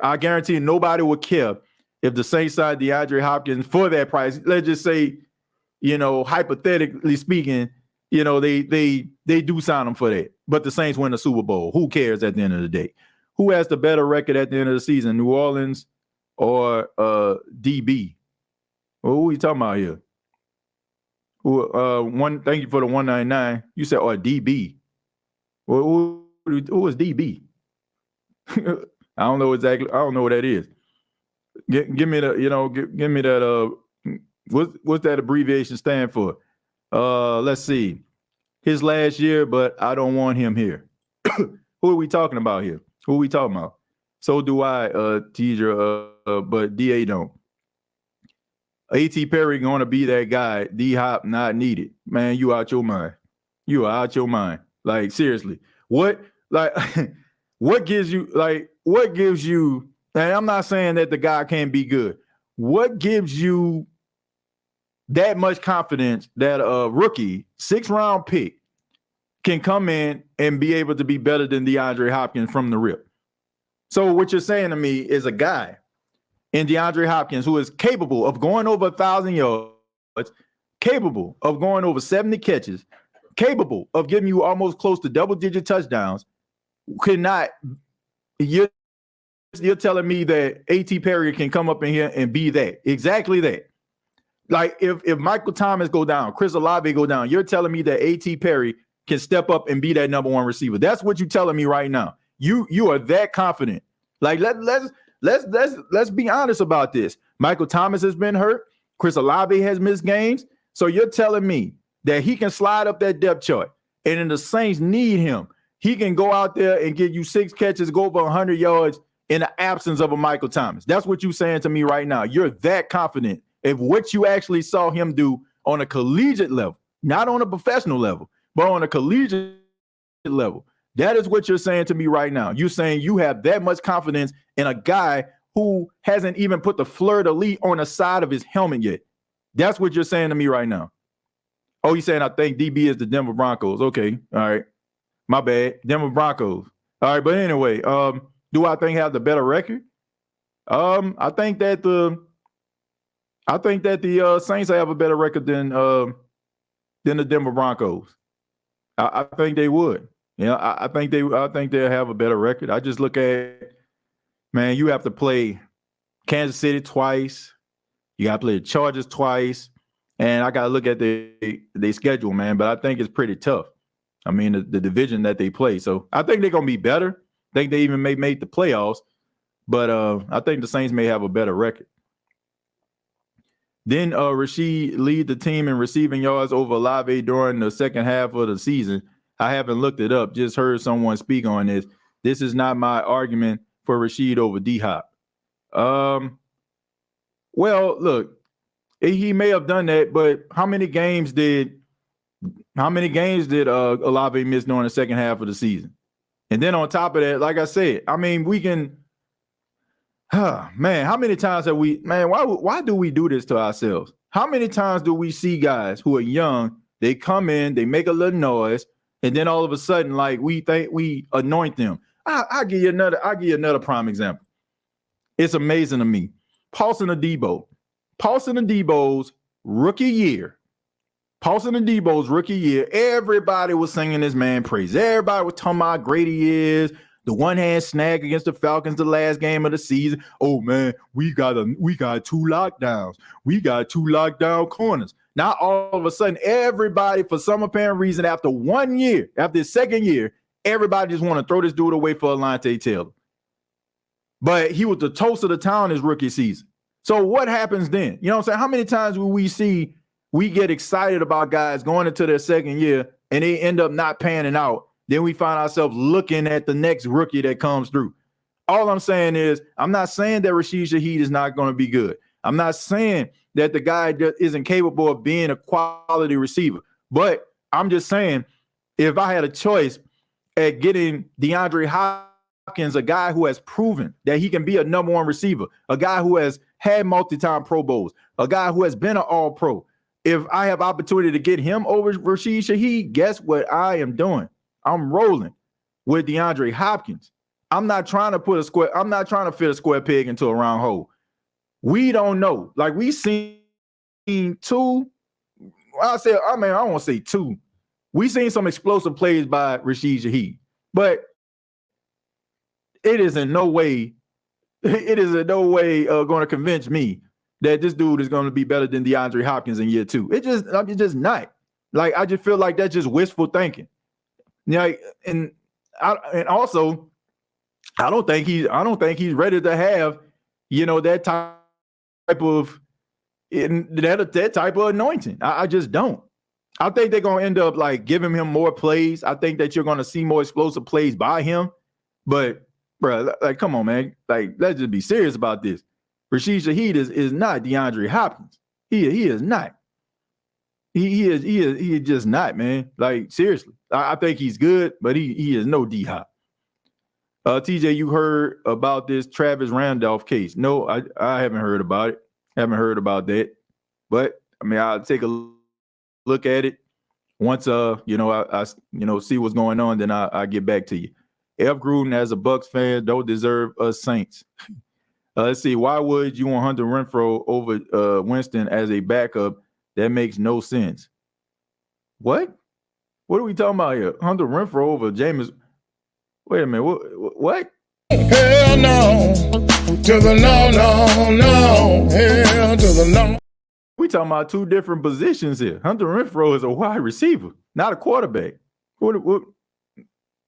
I guarantee nobody would care if the Saints signed DeAndre Hopkins for that price. Let's just say, you know, hypothetically speaking, you know, they do sign him for that. But the Saints win the Super Bowl. Who cares at the end of the day? Who has the better record at the end of the season, New Orleans or DB? Well, who are we talking about here? Thank you for the 199. You said, or DB. Well, who is DB? I don't know exactly. I don't know what that is. Give me the, you know, give me that. What's that abbreviation stand for? Let's see. His last year, but I don't want him here. Who are we talking about here? Who are we talking about? So do I, teacher, but DA don't. A.T. Perry going to be that guy. D-Hop not needed. Man, you out your mind. You are out your mind. Like, seriously. What gives you, and I'm not saying that the guy can't be good. What gives you that much confidence that a rookie, 6th-round pick, can come in and be able to be better than DeAndre Hopkins from the rip? So what you're saying to me is a guy in DeAndre Hopkins who is capable of going over 1,000 yards, capable of going over 70 catches, capable of giving you almost close to double-digit touchdowns, you're telling me that A.T. Perry can come up in here and be that, exactly that. Like, if Michael Thomas go down, Chris Olave go down, you're telling me that A.T. Perry can step up and be that number one receiver. That's what you're telling me right now. You are that confident. Like, let's be honest about this. Michael Thomas has been hurt. Chris Olave has missed games. So you're telling me that he can slide up that depth chart, and then the Saints need him. He can go out there and give you 6 catches, go over 100 yards in the absence of a Michael Thomas. That's what you're saying to me right now. You're that confident of what you actually saw him do on a collegiate level, not on a professional level, but on a collegiate level. That is what you're saying to me right now. You're saying you have that much confidence in a guy who hasn't even put the fleur-de-lis on the side of his helmet yet. That's what you're saying to me right now. Oh, you're saying I think DB is the Denver Broncos. Okay, all right. My bad. Denver Broncos. All right, but anyway, do I think have the better record? I think that the Saints have a better record than the Denver Broncos. I think they would. I think they'll have a better record. I just look at, man, you have to play Kansas City twice. You got to play the Chargers twice. And I got to look at their schedule, man. But I think it's pretty tough. I mean, the division that they play. So I think they're going to be better. I think they even may make the playoffs. But I think the Saints may have a better record. Then Rashid lead the team in receiving yards over Olave during the second half of the season. I haven't looked it up. Just heard someone speak on this. This is not my argument for Rashid over D-Hop. Well, look, he may have done that, but how many games did Olave miss during the second half of the season? And then on top of that, like I said, I mean, we can. Man, how many times have we? Man, why do we do this to ourselves? How many times do we see guys who are young? They come in, they make a little noise, and then all of a sudden, like we think we anoint them. I'll give you another prime example. It's amazing to me. Paulson Adebo's rookie year. Everybody was singing this man praise. Everybody was talking about how great he is. The one-hand snag against the Falcons the last game of the season. Oh, man, we got 2 lockdowns. We got 2 lockdown corners. Now, all of a sudden, everybody, for some apparent reason, after 1 year, after his second year, everybody just want to throw this dude away for Alontae Taylor. But he was the toast of the town his rookie season. So what happens then? You know what I'm saying? How many times will we see we get excited about guys going into their second year and they end up not panning out? Then we find ourselves looking at the next rookie that comes through. All I'm saying is, I'm not saying that Rashid Shaheed is not going to be good. I'm not saying that the guy isn't capable of being a quality receiver. But I'm just saying, if I had a choice at getting DeAndre Hopkins, a guy who has proven that he can be a number one receiver, a guy who has had multi-time Pro Bowls, a guy who has been an All-Pro, if I have opportunity to get him over Rashid Shaheed, guess what I am doing? I'm rolling with DeAndre Hopkins. I'm not trying to fit a square peg into a round hole. We don't know. Like, we seen 2. I won't say 2. We seen some explosive plays by Rashid Shaheed, but it is in no way going to convince me that this dude is going to be better than DeAndre Hopkins in year 2. It's just not. Like, I just feel like that's just wishful thinking. Yeah, and also, I don't think he's ready to have, that type of anointing. I just don't. I think they're gonna end up like giving him more plays. I think that you're gonna see more explosive plays by him. But bro, like, come on, man. Like, let's just be serious about this. Rashid Shaheed is not DeAndre Hopkins. He is not. He is just not, man. Like, seriously. I think he's good, but he is no D-Hop. TJ, you heard about this Travis Randolph case? No, I haven't heard about it. Haven't heard about that. But I mean, I'll take a look at it once I see what's going on, then I get back to you. F. Gruden, as a Bucks fan, don't deserve us Saints. Let's see. Why would you want Hunter Renfrow over Winston as a backup? That makes no sense. What? What are we talking about here? Hunter Renfrow over Jameis? Wait a minute. What? Hell no. To the no. Hell to the no. We talking about 2 different positions here. Hunter Renfrow is a wide receiver, not a quarterback. What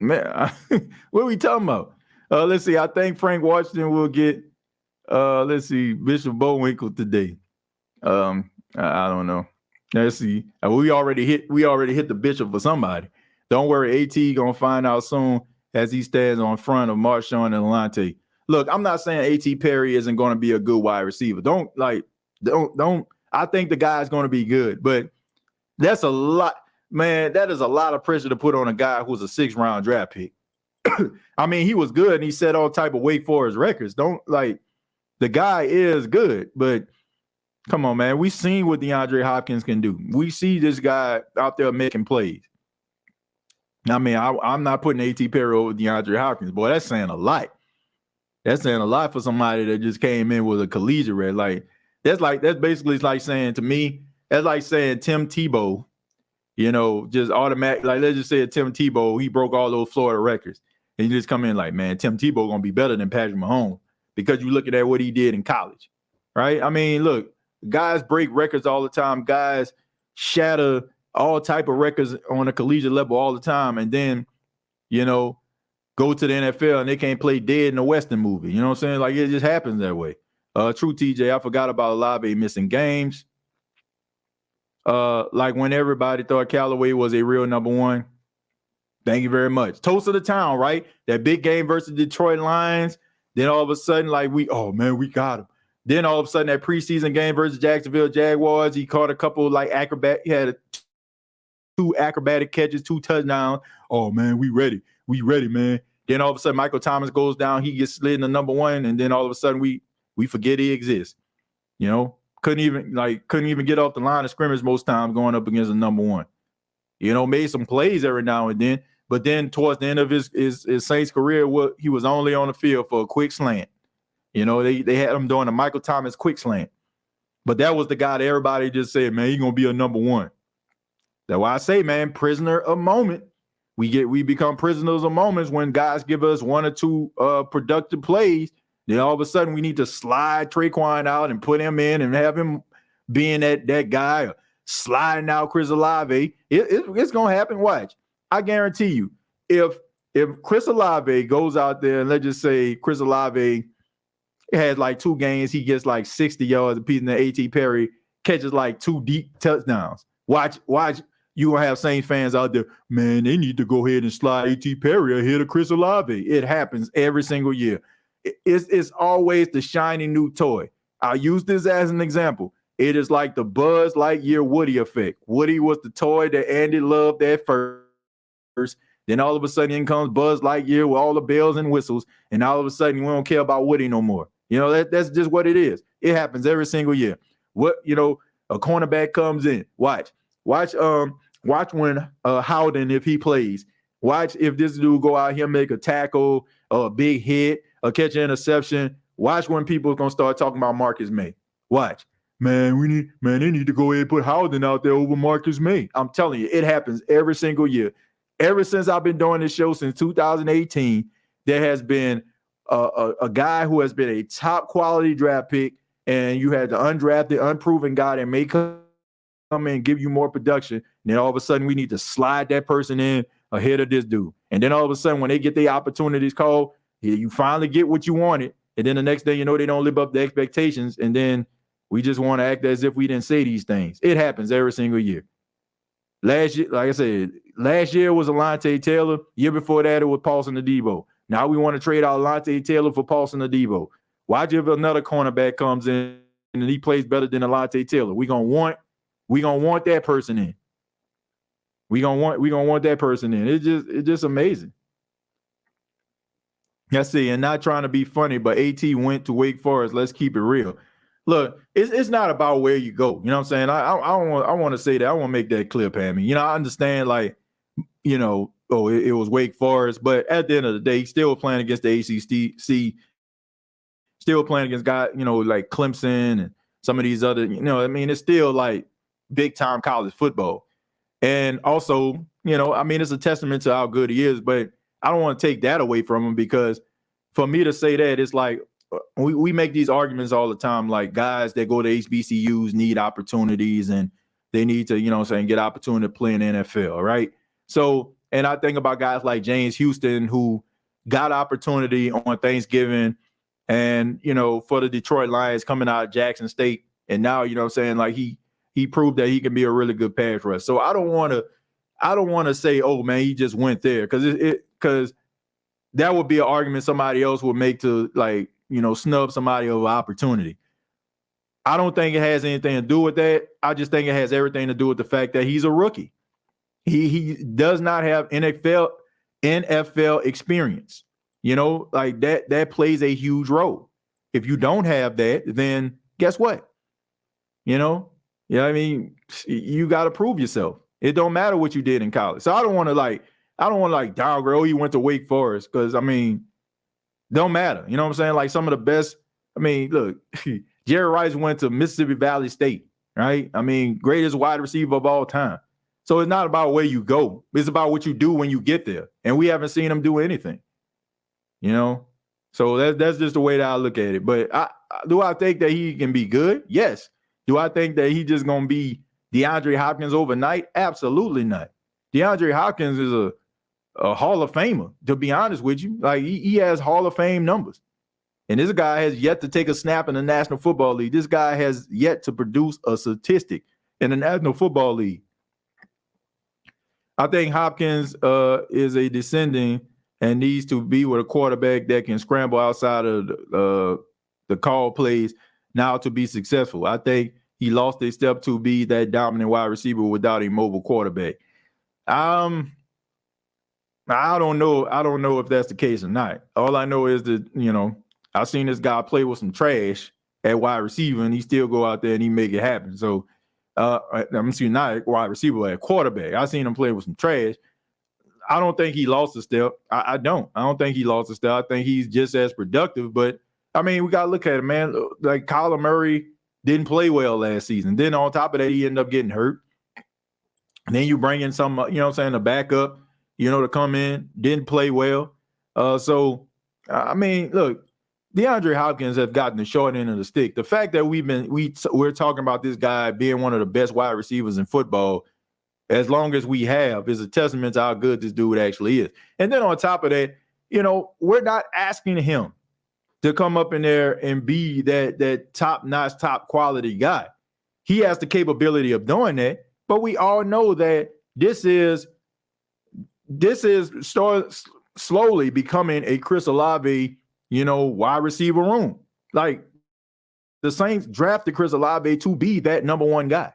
man, what are we talking about? Let's see. I think Frank Washington will get Bishop Bowinkle today. I don't know. Let's see. We already hit the bishop for somebody. Don't worry, AT gonna find out soon as he stands on front of Marshawn and Alontae. Look, I'm not saying AT Perry isn't gonna be a good wide receiver. Don't. I think the guy's gonna be good, but that's a lot, man. That is a lot of pressure to put on a guy who's a 6th-round draft pick. I mean, he was good and he set all type of Wake Forest records. The guy is good, but come on, man. We seen what DeAndre Hopkins can do. We see this guy out there making plays. I mean, I'm not putting A.T. Perry over DeAndre Hopkins. Boy, that's saying a lot. That's saying a lot for somebody that just came in with a collegiate record. That's basically like saying to me, that's like saying Tim Tebow, just automatic. Like, let's just say Tim Tebow, he broke all those Florida records. And you just come in like, man, Tim Tebow gonna be better than Patrick Mahomes because you're looking at what he did in college, right? I mean, look, guys break records all the time. Guys shatter all type of records on a collegiate level all the time. And then, go to the NFL and they can't play dead in a Western movie. You know what I'm saying? Like, it just happens that way. True, TJ, I forgot about Olave missing games. Like when everybody thought Callaway was a real number one. Thank you very much. Toast of the town, right? That big game versus Detroit Lions. Then all of a sudden, we got him. Then all of a sudden, that preseason game versus Jacksonville Jaguars, he caught a couple he had 2 acrobatic catches, 2 touchdowns. Oh man, we ready. We ready, man. Then all of a sudden, Michael Thomas goes down. He gets slid in the number one, and then all of a sudden, we forget he exists. Couldn't even get off the line of scrimmage most times going up against the number one. Made some plays every now and then, but then towards the end of his Saints career, he was only on the field for a quick slant. They had him doing a Michael Thomas quick slant, but that was the guy that everybody just said, man, he's gonna be a number one. That's why I say, man, prisoner of moment. We become prisoners of moments when guys give us 1 or 2 productive plays. Then all of a sudden we need to slide Traquan out and put him in and have him being that guy, or sliding out Chris Olave. It's gonna happen. Watch. I guarantee you, if Chris Olave goes out there and let's just say Chris Olave has 2 games, he gets 60 yards apiece, and A.T. Perry catches 2 deep touchdowns. Watch. You gonna have Saints fans out there, man, they need to go ahead and slide A.T. Perry ahead of Chris Olave. It happens every single year. It's always the shiny new toy. I'll use this as an example. It is like the Buzz Lightyear Woody effect. Woody was the toy that Andy loved at first. Then all of a sudden in comes Buzz Lightyear with all the bells and whistles, and all of a sudden we don't care about Woody no more. That's just what it is. It happens every single year. A cornerback comes in. Watch when Howden, if he plays. Watch if this dude go out here, make a tackle, a big hit, or catch an interception. Watch when people are gonna start talking about Marcus May. Watch. Man, they need to go ahead and put Howden out there over Marcus May. I'm telling you, it happens every single year. Ever since I've been doing this show since 2018, there has been a guy who has been a top quality draft pick, and you had the undrafted, unproven guy that may come in and give you more production. And then all of a sudden, we need to slide that person in ahead of this dude. And then all of a sudden, when they get their opportunities called, you finally get what you wanted. And then the next day, they don't live up to expectations. And then we just want to act as if we didn't say these things. It happens every single year. Last year, like I said, last year was Alontae Taylor. Year before that, it was Paulson Adebo. Now we want to trade out Alontae Taylor for Paulson Adebo. Why if another cornerback comes in and he plays better than Alontae Taylor? We gonna want that person in. We gonna want that person in. It's just amazing. Let's see, and not trying to be funny, but AT went to Wake Forest. Let's keep it real. Look, it's not about where you go. You know what I'm saying? I want to say that. I want to make that clear, Pammy. I understand, it was Wake Forest, but at the end of the day, still playing against the ACC, still playing against guys, like Clemson and some of these other, it's still big time college football. And also, it's a testament to how good he is, but I don't want to take that away from him, because for me to say that, it's like, we make these arguments all the time, like guys that go to HBCUs need opportunities and they need to, get opportunity to play in the NFL, right? So, and I think about guys like James Houston, who got opportunity on Thanksgiving and, for the Detroit Lions coming out of Jackson State. And now, he proved that he can be a really good pass rusher. So I don't want to say, oh man, he just went there, because that would be an argument somebody else would make to snub somebody of opportunity. I don't think it has anything to do with that. I just think it has everything to do with the fact that he's a rookie. He does not have NFL experience. That plays a huge role. If you don't have that, then guess what? You got to prove yourself. It don't matter what you did in college. So I don't want to I don't want to like downgrade. Oh, he went to Wake Forest because I mean, don't matter. You know what I'm saying? Like some of the best. I mean, look, Jerry Rice went to Mississippi Valley State, right? I mean, greatest wide receiver of all time. So it's not about where you go. It's about what you do when you get there. And we haven't seen him do anything. You know? So that's just the way that I look at it. But do I think that he can be good? Yes. Do I think that he just going to be DeAndre Hopkins overnight? Absolutely not. DeAndre Hopkins is a Hall of Famer, to be honest with you. Like, he has Hall of Fame numbers. And this guy has yet to take a snap in the National Football League. This guy has yet to produce a statistic in the National Football League. I think Hopkins is a descending and needs to be with a quarterback that can scramble outside of the call plays now to be successful. I think he lost a step to be that dominant wide receiver without a mobile quarterback. I don't know. I don't know if that's the case or not. All I know is that, you know, I've seen this guy play with some trash at wide receiver, and he still go out there and he make it happen. So I'm seeing not at wide receiver, at quarterback. I've seen him play with some trash. I don't think he lost a step. I don't think he lost a step. I think he's just as productive. But I mean, we gotta look at it, man. Like Kyler Murray didn't play well last season. Then on top of that, he ended up getting hurt. And then you bring in some, you know what I'm saying, a backup, you know, to come in, didn't play well. So I mean, look, DeAndre Hopkins have gotten the short end of the stick. The fact that we're talking about this guy being one of the best wide receivers in football as long as we have is a testament to how good this dude actually is. And then on top of that, you know, we're not asking him to come up in there and be that top-notch, top-quality guy. He has the capability of doing that, but we all know that this is slowly becoming a Chris Olave, you know, wide receiver room. Like the Saints drafted Chris Olave to be that number one guy.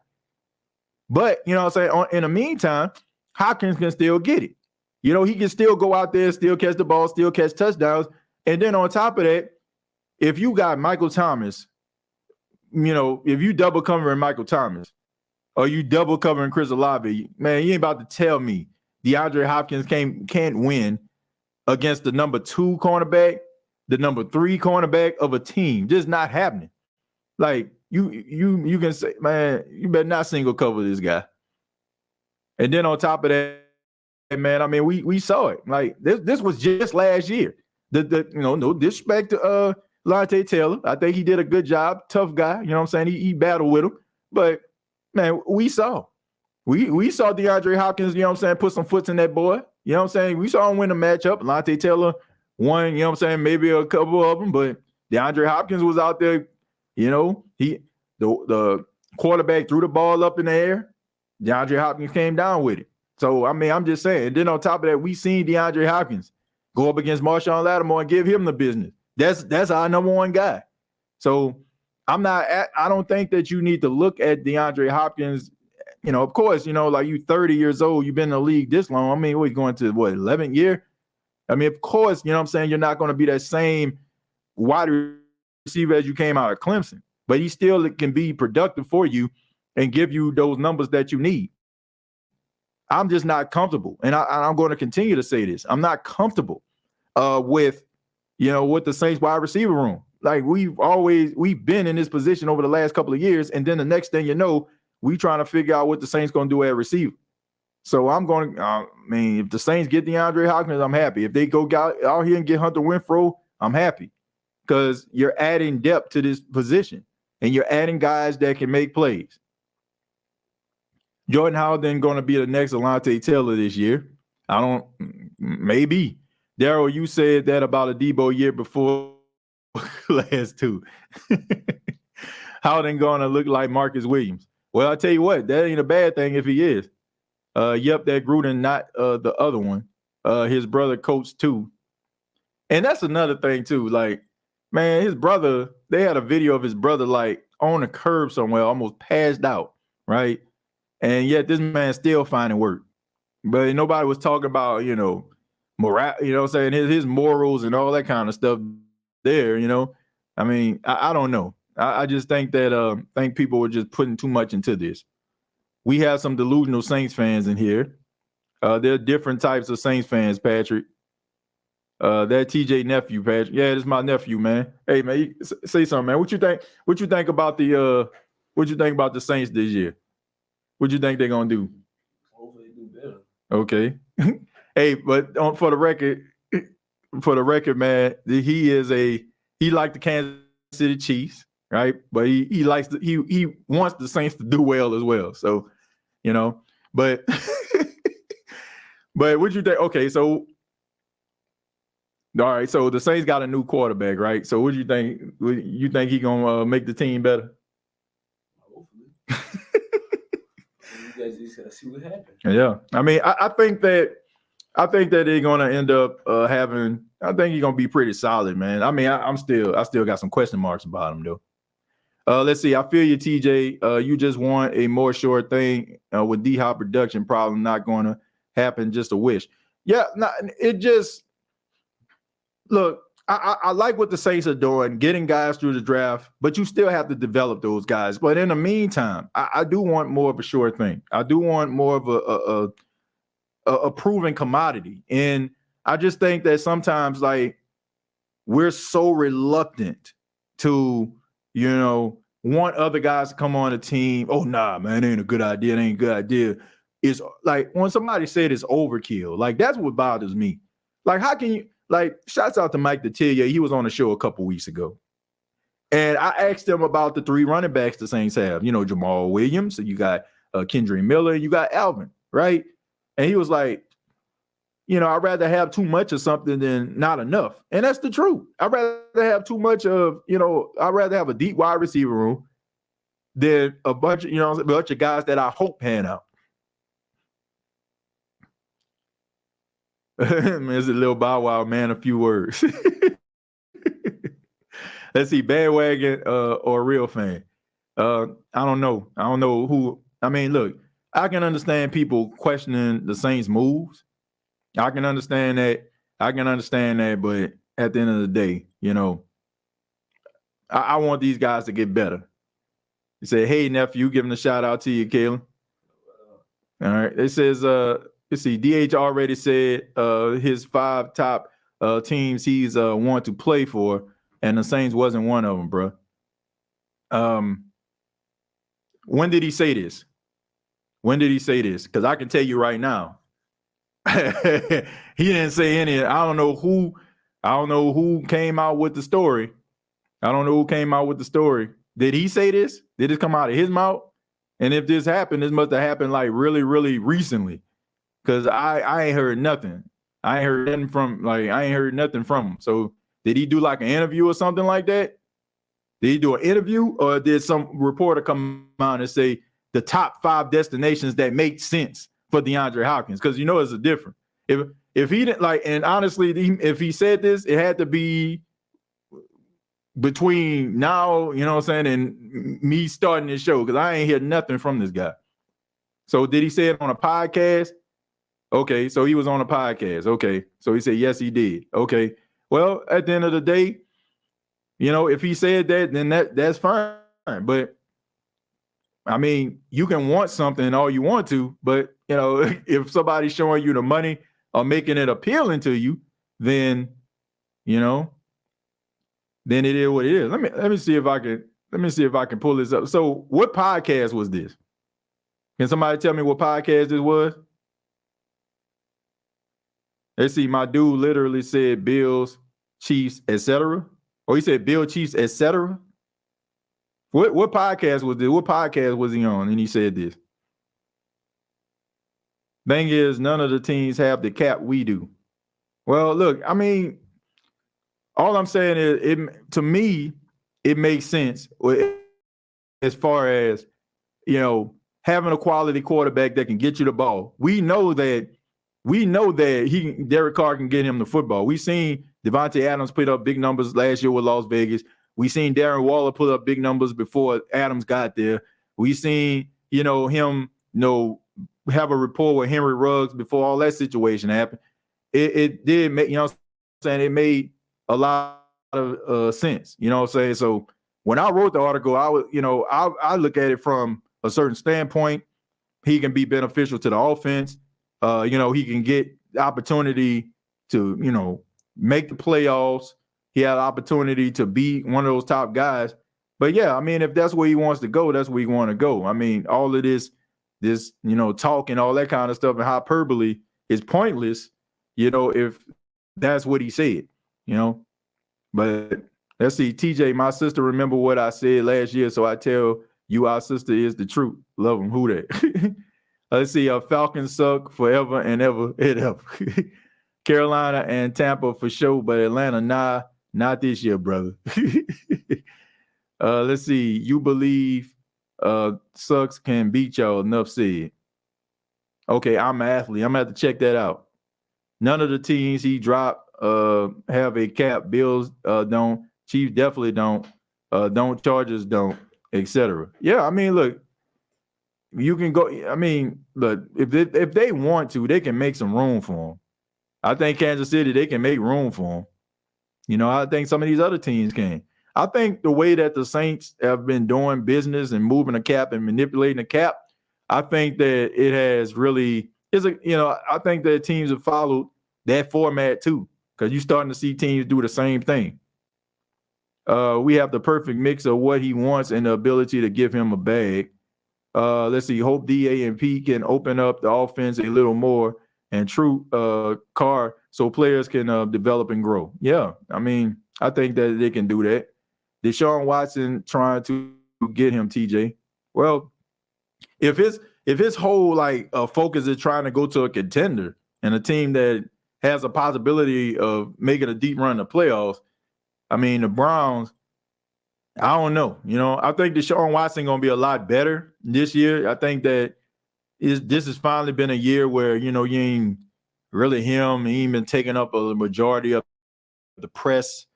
But, you know what I'm saying, in the meantime, Hopkins can still get it. You know, he can still go out there, still catch the ball, still catch touchdowns. And then on top of that, if you got Michael Thomas, you know, if you double covering Michael Thomas or you double covering Chris Olave, man, you ain't about to tell me DeAndre Hopkins can't win against the number 2 cornerback, the number 3 cornerback of a team. Just not happening. Like, you can say, man, you better not single cover this guy. And then on top of that, man, I mean, we saw it. Like this was just last year. The you know, no disrespect to Lante Taylor. I think he did a good job. Tough guy. You know what I'm saying? He battled with him. But man, we saw DeAndre Hopkins, you know what I'm saying, put some foots in that boy. You know what I'm saying? We saw him win the matchup. Lante Taylor won, you know what I'm saying, maybe a couple of them, but DeAndre Hopkins was out there. You know, the quarterback threw the ball up in the air. DeAndre Hopkins came down with it. So, I mean, I'm just saying. And then on top of that, we seen DeAndre Hopkins go up against Marshawn Lattimore and give him the business. That's our number one guy. So, I don't think that you need to look at DeAndre Hopkins. You know, of course, you know, like you 30 years old, you've been in the league this long. I mean, we're going to, 11th year? I mean, of course, you know what I'm saying, you're not going to be that same wide receiver as you came out of Clemson, but he still can be productive for you and give you those numbers that you need. I'm just not comfortable, and I'm going to continue to say this. I'm not comfortable with the Saints wide receiver room. Like we've been in this position over the last couple of years, and then the next thing you know, we trying to figure out what the Saints going to do at receiver. So I'm going to, if the Saints get DeAndre Hopkins, I'm happy. If they go out here and get Hunter Renfrow, I'm happy. Because you're adding depth to this position and you're adding guys that can make plays. Jordan Howard then going to be the next Alontae Taylor this year. Maybe. Daryl, you said that about a Debo year before last 2. Howden going to look like Marcus Williams. Well, I'll tell you what, that ain't a bad thing if he is. Yep, that Gruden, not the other one. His brother coached too. And that's another thing too. Like, man, his brother, they had a video of his brother like on the curb somewhere, almost passed out, right? And yet this man's still finding work. But nobody was talking about, morale, what I'm saying, his morals and all that kind of stuff there, I mean, I don't know. I just think that think people were just putting too much into this. We have some delusional Saints fans in here. There are different types of Saints fans, Patrick. That TJ nephew, Patrick. Yeah, this is my nephew, man. Hey, man, say something, man. What you think? What you think about the Saints this year? What you think they're gonna do? Hopefully, they do better. Okay. Hey, but for the record, man, he like the Kansas City Chiefs, right? But he wants the Saints to do well as well. So, but but what you think? Okay, so all right, so the Saints got a new quarterback, right? So what do you think? You think he gonna make the team better? Hopefully. You guys just gotta see what happens. Yeah, I mean, I think that they're gonna end up having. I think he's gonna be pretty solid, man. I mean, I still got some question marks about him though. Let's see. I feel you, TJ. You just want a more sure thing with D-Hop production problem not going to happen. Just a wish. Yeah, it just look. I like what the Saints are doing, getting guys through the draft, but you still have to develop those guys. But in the meantime, I do want more of a sure thing. I do want more of a proven commodity. And I just think that sometimes, like, we're so reluctant to, want other guys to come on the team. Oh, nah, man, it ain't a good idea. It ain't a good idea. It's like when somebody said it's overkill, like, that's what bothers me. Like, how can you, like, shouts out to Mike Detillier. He was on the show a couple weeks ago. And I asked him about the 3 running backs the Saints have. Jamal Williams, you got Kendrick Miller, you got Alvin, right? And he was like, I'd rather have too much of something than not enough. And that's the truth. I'd rather have too much of, I'd rather have a deep wide receiver room than a bunch of guys that I hope pan out. There's a little Bow Wow, man, a few words. Let's see, bandwagon or real fan. I don't know. I don't know who. I mean, look, I can understand people questioning the Saints' moves. I can understand that. But at the end of the day, I want these guys to get better. He said, "Hey, nephew, giving a shout out to you, Kalen." All right. It says, let's see, DH already said his 5 top teams he's want to play for, and the Saints wasn't one of them, bro. When did he say this? Because I can tell you right now. He didn't say any. I don't know who came out with the story. Did he say this? Did it come out of his mouth? And if this happened, this must have happened like really, really recently. Because I ain't heard nothing. I ain't heard nothing from him. So did he do like an interview or something like that? Did he do an interview, or did some reporter come out and say the top 5 destinations that make sense for DeAndre Hopkins? Because it's a different. If he didn't and honestly, if he said this, it had to be between now, and me starting this show, because I ain't hear nothing from this guy. So did he say it on a podcast? Okay, so he was on a podcast. Okay, so he said yes, he did. Okay, well, at the end of the day, if he said that, then that's fine. But I mean, you can want something all you want to, but if somebody's showing you the money or making it appealing to you, then then it is what it is. Let me see if I can pull this up. So, what podcast was this? Can somebody tell me what podcast this was? Let's see. My dude literally said Bills, Chiefs, etc. Or he said Bill, Chiefs, etc. What podcast was this? What podcast was he on? And he said this. Thing is, none of the teams have the cap we do. Well, look, I mean, all I'm saying is, to me, it makes sense as far as, having a quality quarterback that can get you the ball. We know that Derek Carr can get him the football. We seen Devontae Adams put up big numbers last year with Las Vegas. We seen Darren Waller put up big numbers before Adams got there. We seen, him, have a rapport with Henry Ruggs before all that situation happened. It did make, it made a lot of sense. So when I wrote the article, I was, I look at it from a certain standpoint. He can be beneficial to the offense. he can get the opportunity to, make the playoffs. He had an opportunity to be one of those top guys. But yeah, I mean, if that's where he wants to go, that's where he want to go. I mean, all of this, talk and all that kind of stuff and hyperbole is pointless, if that's what he said. But let's see, TJ, my sister remember what I said last year, so I tell you our sister is the truth. Love him. Who that? Let's see, Falcons suck forever and ever and ever. Carolina and Tampa for sure, but Atlanta, nah, not this year, brother. Let's see, you believe Sucks can beat y'all, enough said. Okay, I'm an athlete. I'm going to have to check that out. None of the teams he dropped have a cap. Bills don't. Chiefs definitely don't. Don't. Chargers don't, etc. Yeah, I mean, look, you can go. I mean, look, if they want to, they can make some room for him. I think Kansas City, they can make room for him. I think some of these other teams can. I think the way that the Saints have been doing business and moving the cap and manipulating the cap, I think that it has really I think that teams have followed that format too, because you're starting to see teams do the same thing. We have the perfect mix of what he wants and the ability to give him a bag. Let's see. Hope DA and P can open up the offense a little more and true Carr so players can develop and grow. Yeah, I mean, I think that they can do that. Deshaun Watson trying to get him, TJ. Well, if his whole focus is trying to go to a contender and a team that has a possibility of making a deep run in the playoffs, I mean, the Browns, I don't know. I think Deshaun Watson going to be a lot better this year. I think that this has finally been a year where, you ain't really him. He ain't been taking up a majority of the press.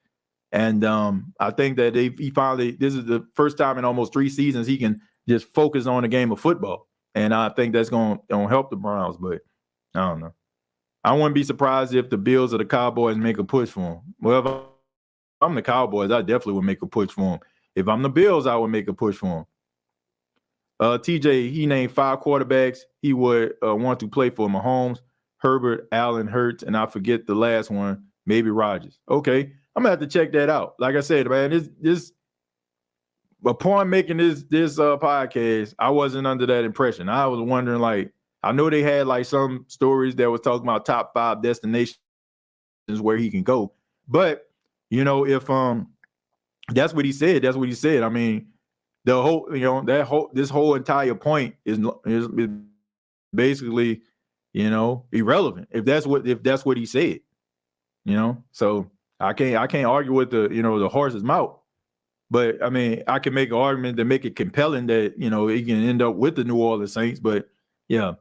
And I think that this is the first time in almost 3 seasons he can just focus on the game of football. And I think that's going to help the Browns. But I don't know. I wouldn't be surprised if the Bills or the Cowboys make a push for him. Well, if I'm the Cowboys, I definitely would make a push for him. If I'm the Bills, I would make a push for him. TJ, he named 5 quarterbacks he would want to play for: Mahomes, Herbert, Allen, Hurts, and I forget the last one, maybe Rodgers. Okay, I'm gonna have to check that out. Like I said, man, this upon making this podcast, I wasn't under that impression. I was wondering, I know they had some stories that was talking about top 5 destinations where he can go, but if that's what he said, that's what he said. I mean, the whole this whole entire point is basically irrelevant if that's what he said. So I can't argue with the horse's mouth, but I mean I can make an argument to make it compelling that he can end up with the New Orleans Saints. But yeah,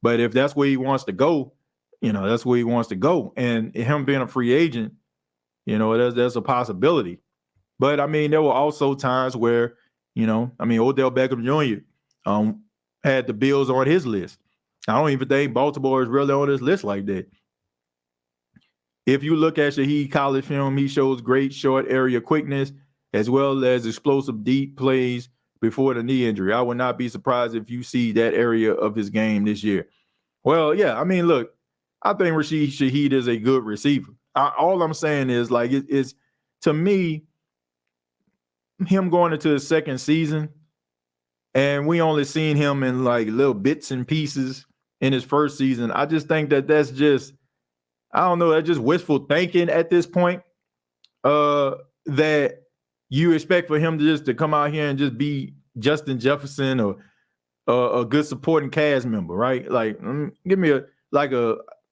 but if that's where he wants to go, that's where he wants to go, and him being a free agent, there's a possibility. But I mean, there were also times where Odell Beckham Jr. Had the Bills on his list. I don't even think Baltimore is really on his list like that. If you look at Shaheed college film, he shows great short area quickness as well as explosive deep plays before the knee injury. I would not be surprised if you see that area of his game this year. Well, yeah, I mean, look, I think Rashid Shaheed is a good receiver. All I'm saying is, it's to me, him going into his second season, and we only seen him in little bits and pieces in his first season. I just think that's just, I don't know, that's just wishful thinking at this point. That you expect for him to come out here and just be Justin Jefferson or a good supporting cast member, right? Give me a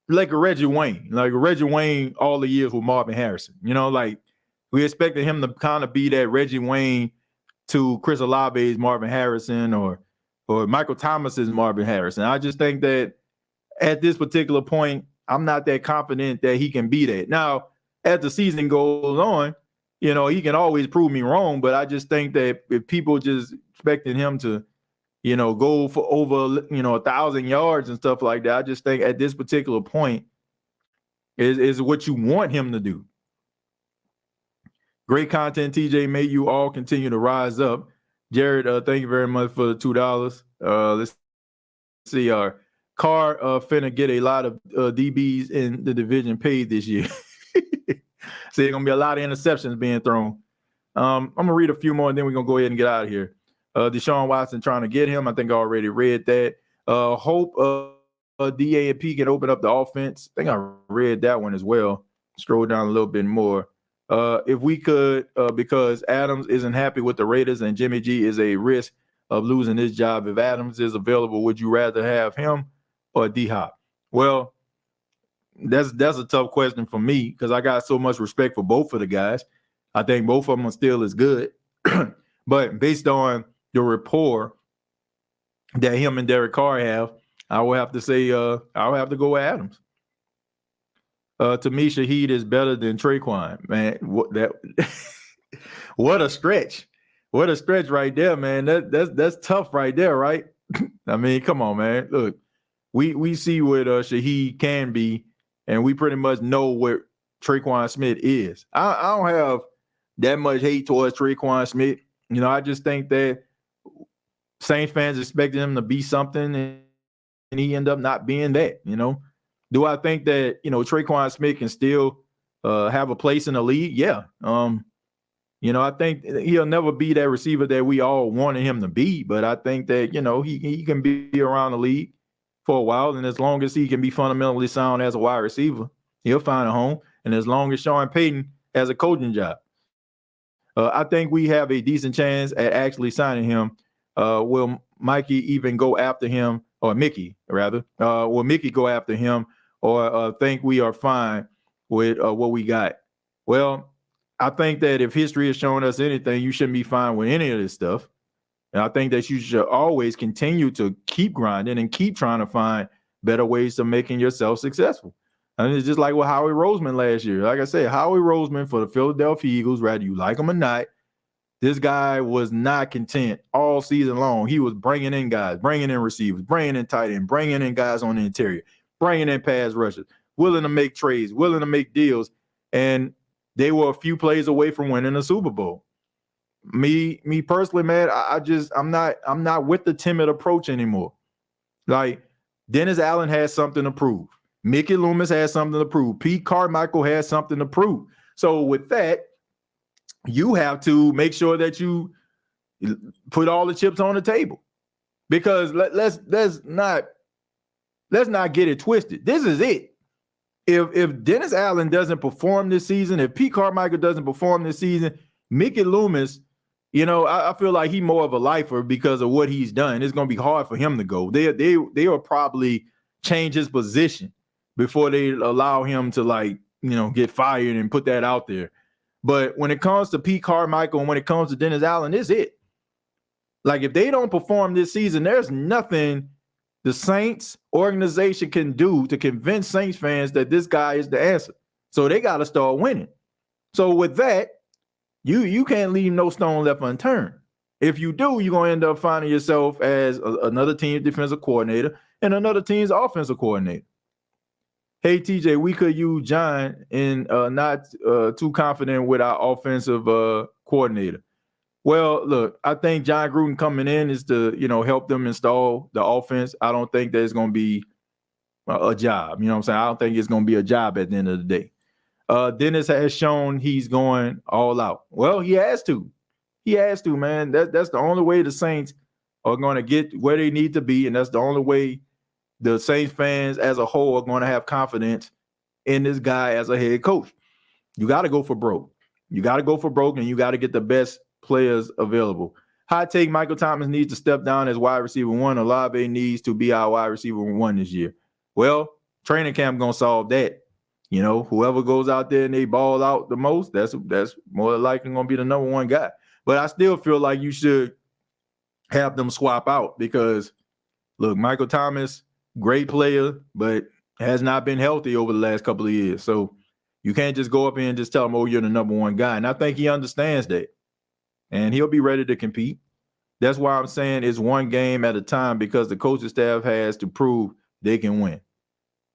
Reggie Wayne, Reggie Wayne all the years with Marvin Harrison. We expected him to kind of be that Reggie Wayne to Chris Olave's Marvin Harrison or Michael Thomas's Marvin Harrison. I just think that at this particular point, I'm not that confident that he can be that. Now, as the season goes on, he can always prove me wrong, but I just think that if people just expecting him to, go for over, 1,000 yards and stuff like that, I just think at this particular point is what you want him to do. Great content, TJ. May you all continue to rise up. Jared, thank you very much for the $2. Let's see. Carr finna get a lot of DBs in the division paid this year. So there's gonna be a lot of interceptions being thrown. I'm gonna read a few more and then we're gonna go ahead and get out of here. Deshaun Watson trying to get him. I think I already read that. Hope DA and P can open up the offense. I think I read that one as well. Scroll down a little bit more. If we could, because Adams isn't happy with the Raiders and Jimmy G is a risk of losing his job. If Adams is available, would you rather have him or D-Hop? Well, that's a tough question for me because I got so much respect for both of the guys. I think both of them are still as good. But based on the rapport that him and Derek Carr have, I will have to say I'll have to go with Adams. To me, Shaheed is better than Traquan. Man, what a stretch. What a stretch right there, man. That's tough right there, right? I mean, come on, man. Look, we see what Shaheed can be, and we pretty much know what Traquan Smith is. I don't have that much hate towards Traquan Smith. You know, I just think that Saints fans expected him to be something, and he ended up not being that, you know. Do I think that, you know, Traquan Smith can still have a place in the league? Yeah. You know, I think he'll never be that receiver that we all wanted him to be, but I think that, you know, he can be around the league for a while, and as long as he can be fundamentally sound as a wide receiver, he'll find a home, and as long as Sean Payton has a coaching job. I think we have a decent chance at actually signing him. Will Mikey even go after him, or Mickey, rather? Will Mickey go after him, or think we are fine with what we got? Well, I think that if history has shown us anything, you shouldn't be fine with any of this stuff. And I think that you should always continue to keep grinding and keep trying to find better ways of making yourself successful. And it's just like with Howie Roseman last year. Like I said, Howie Roseman for the Philadelphia Eagles, whether you like him or not, this guy was not content all season long. He was bringing in guys, bringing in receivers, bringing in tight end, bringing in guys on the interior, bringing in pass rushers, willing to make trades, willing to make deals. And they were a few plays away from winning a Super Bowl. Me personally, man, I'm not with the timid approach anymore. Like, Dennis Allen has something to prove. Mickey Loomis has something to prove. Pete Carmichael has something to prove. So with that, you have to make sure that you put all the chips on the table, because let's not get it twisted. This is it. If Dennis Allen doesn't perform this season, if Pete Carmichael doesn't perform this season, Mickey Loomis, you know, I feel like he's more of a lifer because of what he's done. It's going to be hard for him to go. They will probably change his position before they allow him to, like, you know, get fired and put that out there. But when it comes to Pete Carmichael and when it comes to Dennis Allen, it's it. Like, if they don't perform this season, there's nothing the Saints organization can do to convince Saints fans that this guy is the answer. So they got to start winning. So with that, you can't leave no stone left unturned. If you do, you're going to end up finding yourself as another team's defensive coordinator and another team's offensive coordinator. Hey, TJ, we could use John and not too confident with our offensive coordinator. Well, look, I think Jon Gruden coming in is to, you know, help them install the offense. I don't think there's going to be a job. You know what I'm saying? I don't think it's going to be a job at the end of the day. Dennis has shown he's going all out. Well, he has to. He has to, man. That's the only way the Saints are going to get where they need to be, and that's the only way the Saints fans as a whole are going to have confidence in this guy as a head coach. You got to go for broke. You got to go for broke, and you got to get the best players available. Hot take: Michael Thomas needs to step down as wide receiver one. Olave needs to be our wide receiver one this year. Well, training camp gonna solve that. You know, whoever goes out there and they ball out the most, that's more likely gonna be the number one guy. But I still feel like you should have them swap out, because look, Michael Thomas, great player, but has not been healthy over the last couple of years. So you can't just go up in and just tell him, oh, you're the number one guy. And I think he understands that. And he'll be ready to compete. That's why I'm saying it's one game at a time, because the coaching staff has to prove they can win.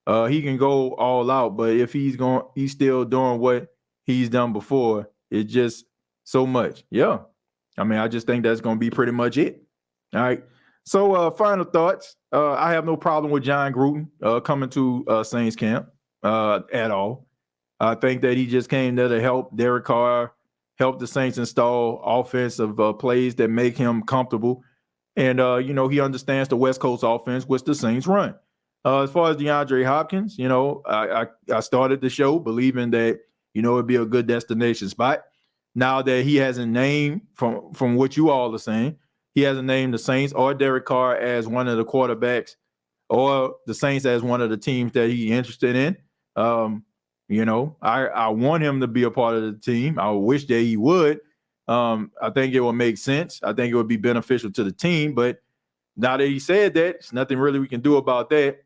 He can go all out, but if he's still doing what he's done before, it's just so much. Yeah. I mean, I just think that's going to be pretty much it. All right. So, final thoughts. I have no problem with Jon Gruden coming to Saints camp at all. I think that he just came there to help Derek Carr, help the Saints install offensive plays that make him comfortable. And, he understands the West Coast offense, which the Saints run. As far as DeAndre Hopkins, I started the show believing that, it'd be a good destination spot. Now that he hasn't named, from what you all are saying, he hasn't named the Saints or Derek Carr as one of the quarterbacks or the Saints as one of the teams that he's interested in. I want him to be a part of the team. I wish that he would. I think it would make sense. I think it would be beneficial to the team. But now that he said that, there's nothing really we can do about that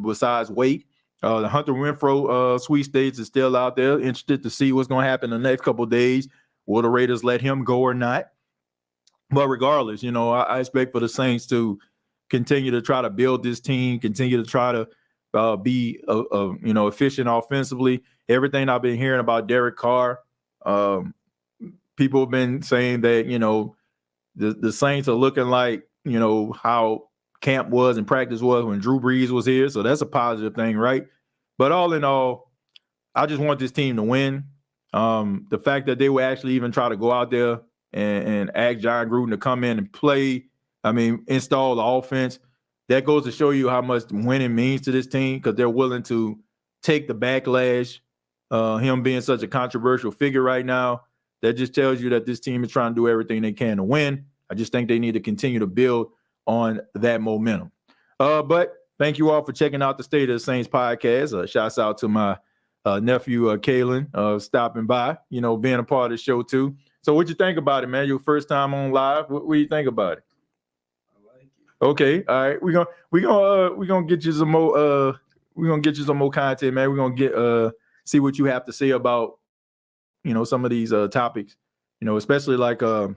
besides wait. The Hunter Renfrow sweepstakes is still out there. Interested to see what's going to happen in the next couple of days. Will the Raiders let him go or not? But regardless, I expect for the Saints to continue to try to build this team, continue to try to be efficient offensively. Everything I've been hearing about Derek Carr, people have been saying that the Saints are looking like how camp was and practice was when Drew Brees was here. So that's a positive thing, right? But all in all, I just want this team to win. The fact that they would actually even try to go out there and ask Jon Gruden to come in and play, install the offense, that goes to show you how much winning means to this team, because they're willing to take the backlash, him being such a controversial figure right now. That just tells you that this team is trying to do everything they can to win. I just think they need to continue to build on that momentum. But thank you all for checking out the State of the Saints podcast. Shouts out to my nephew, Kalen, stopping by, being a part of the show too. So what you think about it, man? Your first time on live. What do you think about it? I like it. Okay, all right. We're gonna get you some more content, man. We're gonna get see what you have to say about some of these topics, especially like the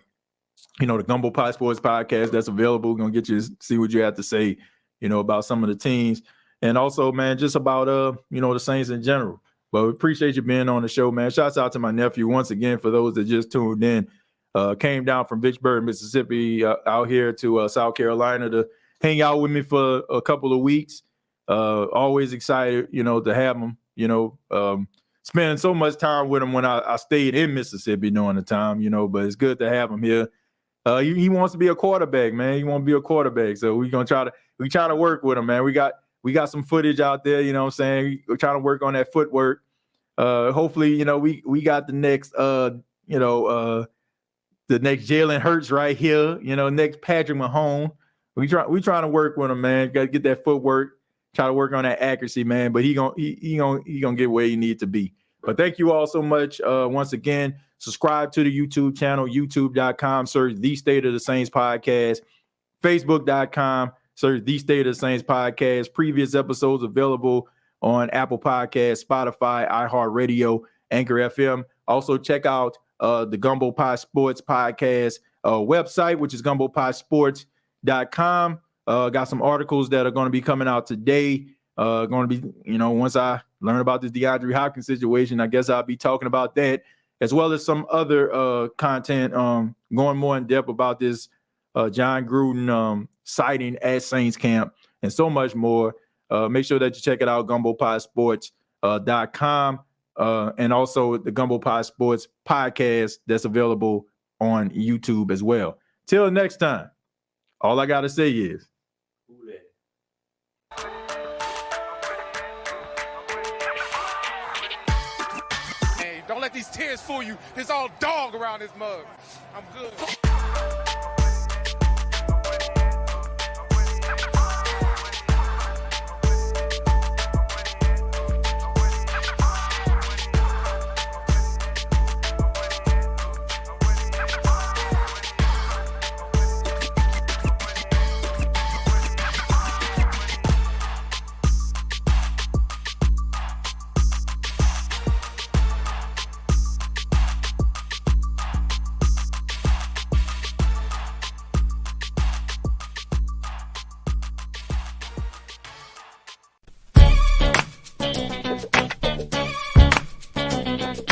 Gumbo Pie Sports podcast that's available. We're gonna get you to see what you have to say, about some of the teams, and also, man, just about the Saints in general. But we appreciate you being on the show, man. Shouts out to my nephew once again for those that just tuned in. Came down from Vicksburg, Mississippi, out here to South Carolina to hang out with me for a couple of weeks. Always excited, to have him. Spending so much time with him when I stayed in Mississippi during the time, but it's good to have him here. He wants to be a quarterback, man. He wants to be a quarterback. So we try to work with him, man. We got some footage out there, what I'm saying? We're trying to work on that footwork. Hopefully, we got the next the next Jalen Hurts right here, next Patrick Mahomes. We trying to work with him, man. Got to get that footwork, try to work on that accuracy, man. But he gonna get where he needs to be. But thank you all so much. Once again, subscribe to the YouTube channel, youtube.com, search The State of the Saints Podcast, facebook.com, search The State of the Saints Podcast. Previous episodes available on Apple Podcasts, Spotify, iHeartRadio, Anchor FM. Also check out the Gumbo Pie Sports Podcast website, which is gumbopiesports.com. Got some articles that are going to be coming out today. Going to be, once I learn about this DeAndre Hopkins situation, I guess I'll be talking about that, as well as some other content going more in depth about this Jon Gruden sighting at Saints camp and so much more. Make sure that you check it out, gumbopiesports.com. And also the Gumbo Pie Sports podcast that's available on YouTube as well. Till next time, all I got to say is, Who that? Hey, don't let these tears fool you. There's all dog around this mug. I'm good.